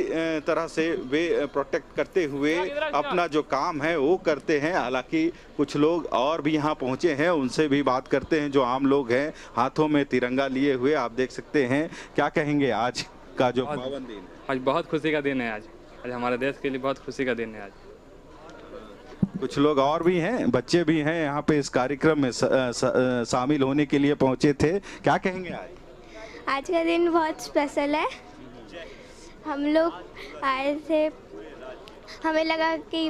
तरह से वे प्रोटेक्ट करते हुए अपना जो काम है वो करते हैं। हालांकि कुछ लोग और भी यहाँ पहुँचे हैं, उनसे भी बात करते हैं। जो आम लोग हैं हाथों में तिरंगा लिए हुए आप देख सकते हैं, क्या कहेंगे आज का जो पावन दिन? आज बहुत खुशी का दिन है। आज हमारे देश के लिए बहुत खुशी का दिन है। आज कुछ लोग और भी हैं, बच्चे भी हैं यहाँ पे इस कार्यक्रम में शामिल होने के लिए पहुँचे थे, क्या कहेंगे आज? आज का दिन बहुत स्पेशल है। हम लोग आए थे, हमें लगा कि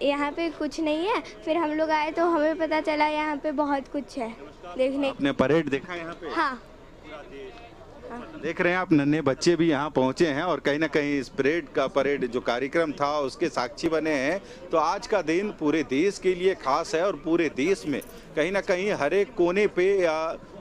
यहाँ पे कुछ नहीं है, फिर हम लोग आए तो हमें पता चला यहाँ पे बहुत कुछ है देखने। आपने परेड देखा यहाँ पे? हाँ, देख रहे हैं आप, नन्हे बच्चे भी यहाँ पहुँचे हैं और कहीं ना कहीं इस परेड जो कार्यक्रम था उसके साक्षी बने हैं। तो आज का दिन पूरे देश के लिए खास है और पूरे देश में कहीं ना कहीं हर एक कोने पे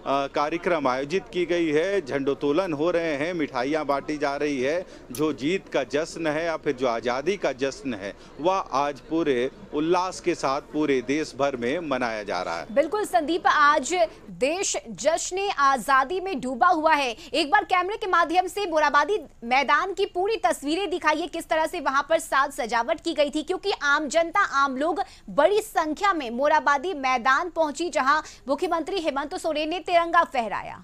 कार्यक्रम आयोजित की गई है, झंडोत्तोलन हो रहे हैं, मिठाइयाँ बांटी जा रही है। जो जीत का जश्न है या फिर जो आज़ादी का जश्न है वह आज पूरे उल्लास के साथ पूरे देश भर में मनाया जा रहा है। बिल्कुल संदीप, आज देश जश्न आजादी में डूबा हुआ है। एक बार कैमरे के माध्यम से मोराबादी मैदान की पूरी तस्वीरें दिखाइए, किस तरह से वहां पर साज सजावट की गई थी, क्योंकि आम जनता, आम लोग बड़ी संख्या में मोराबादी मैदान पहुंची, जहां मुख्यमंत्री हेमंत सोरेन ने तिरंगा फहराया।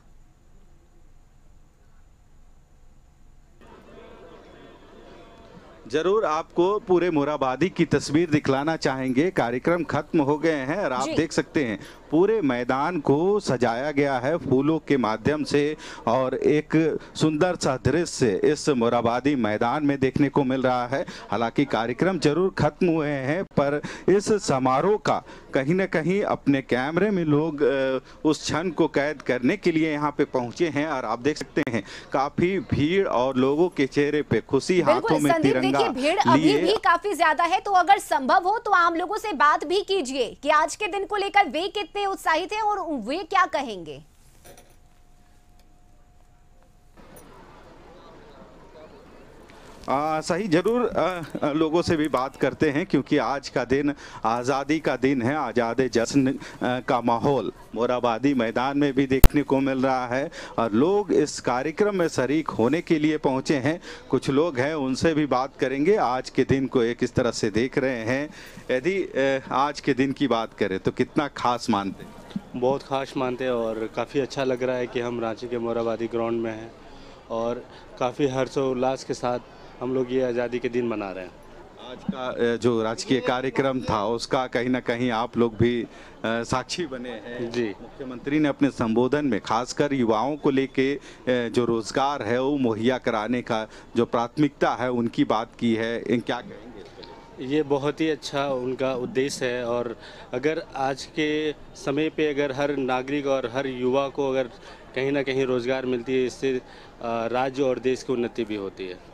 जरूर आपको पूरे मोराबादी की तस्वीर दिखलाना चाहेंगे। कार्यक्रम खत्म हो गए हैं और आप देख सकते हैं पूरे मैदान को सजाया गया है फूलों के माध्यम से और एक सुंदर सा दृश्य इस मोराबादी मैदान में देखने को मिल रहा है। हालांकि कार्यक्रम जरूर खत्म हुए हैं पर इस समारोह का कहीं ना कहीं अपने कैमरे में लोग उस क्षण को कैद करने के लिए यहाँ पे पहुंचे हैं और आप देख सकते हैं काफी भीड़ और लोगों के चेहरे पे खुशी, हाथों में तिरंगा भीड़ अभी भी काफी ज्यादा है। तो अगर संभव हो तो आम लोगों से बात भी कीजिए कि आज के दिन को लेकर वे कितने उत्साहित हैं और वे क्या कहेंगे। सही, जरूर लोगों से भी बात करते हैं क्योंकि आज का दिन आज़ादी का दिन है। आज़ादी जश्न का माहौल मोराबादी मैदान में भी देखने को मिल रहा है और लोग इस कार्यक्रम में शरीक होने के लिए पहुंचे हैं। कुछ लोग हैं, उनसे भी बात करेंगे आज के दिन को ये किस तरह से देख रहे हैं। यदि आज के दिन की बात करें तो कितना खास मानते हैं? बहुत खास मानते हैं और काफ़ी अच्छा लग रहा है कि हम रांची के मोराबादी ग्राउंड में हैं और काफ़ी हर्षोल्लास के साथ हम लोग ये आज़ादी के दिन मना रहे हैं। आज का जो राजकीय कार्यक्रम था उसका कहीं ना कहीं आप लोग भी साक्षी बने हैं। जी, मुख्यमंत्री ने अपने संबोधन में खासकर युवाओं को लेके जो रोजगार है वो मुहैया कराने का जो प्राथमिकता है उनकी बात की है। क्या कहेंगे? ये बहुत ही अच्छा उनका उद्देश्य है और अगर आज के समय पे अगर हर नागरिक और हर युवा को अगर कहीं ना कहीं रोजगार मिलती है, इससे राज्य और देश की उन्नति भी होती है।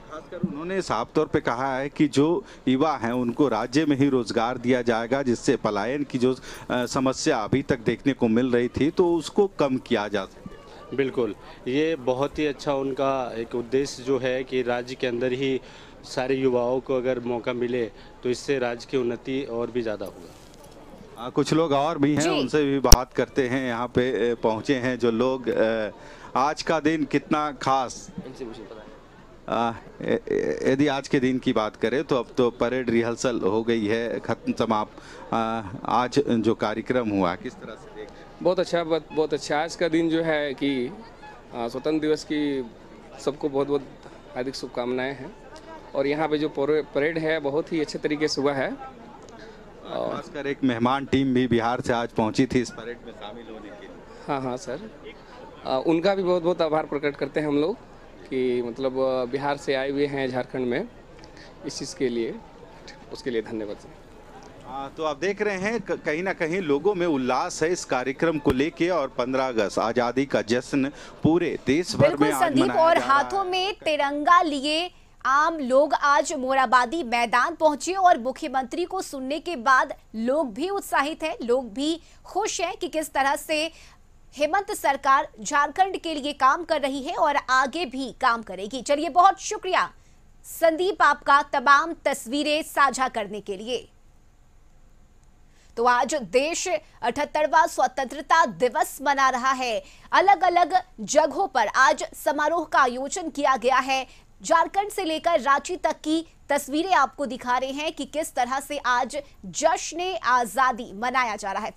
खासकर उन्होंने साफ तौर पे कहा है कि जो युवा हैं उनको राज्य में ही रोजगार दिया जाएगा, जिससे पलायन की जो समस्या अभी तक देखने को मिल रही थी तो उसको कम किया जा सके। बिल्कुल, ये बहुत ही अच्छा उनका एक उद्देश्य जो है कि राज्य के अंदर ही सारे युवाओं को अगर मौका मिले तो इससे राज्य की उन्नति और भी ज़्यादा होगा। कुछ लोग और भी हैं, उनसे भी बात करते हैं। यहाँ पे पहुँचे हैं जो लोग, आज का दिन कितना खास, यदि आज के दिन की बात करें तो अब तो परेड रिहर्सल हो गई है, खत्म समाप्त। आज जो कार्यक्रम हुआ किस तरह से देख? बहुत अच्छा। आज का दिन जो है कि स्वतंत्र दिवस की सबको बहुत बहुत हार्दिक शुभकामनाएं हैं और यहाँ पे जो परेड है बहुत ही अच्छे तरीके से हुआ है। खासकर एक मेहमान टीम भी बिहार से आज पहुँची थी इस परेड में शामिल होने के लिए। हाँ सर, उनका भी बहुत बहुत आभार प्रकट करते हैं हम लोग कि मतलब बिहार से आए हुए हैं झारखंड में इस चीज़ के लिए, उसके लिए धन्यवाद सर। तो आप देख रहे हैं कहीं ना कहीं लोगों में उल्लास है इस कार्यक्रम को लेके और 15 अगस्त आज़ादी का जश्न पूरे देश भर में आज मनाया और हाथों में तिरंगा लिए आम लोग आज मोराबादी मैदान पहुंचे और मुख्यमंत्री को सुनने के बाद लोग भी उत्साहित हैं, लोग भी खुश हैं कि किस तरह से हेमंत सरकार झारखंड के लिए काम कर रही है और आगे भी काम करेगी। चलिए, बहुत शुक्रिया संदीप आपका तमाम तस्वीरें साझा करने के लिए। तो आज देश 78वां स्वतंत्रता दिवस मना रहा है। अलग अलग जगहों पर आज समारोह का आयोजन किया गया है। झारखंड से लेकर रांची तक की तस्वीरें आपको दिखा रहे हैं कि किस तरह से आज जश्न आजादी मनाया जा रहा है।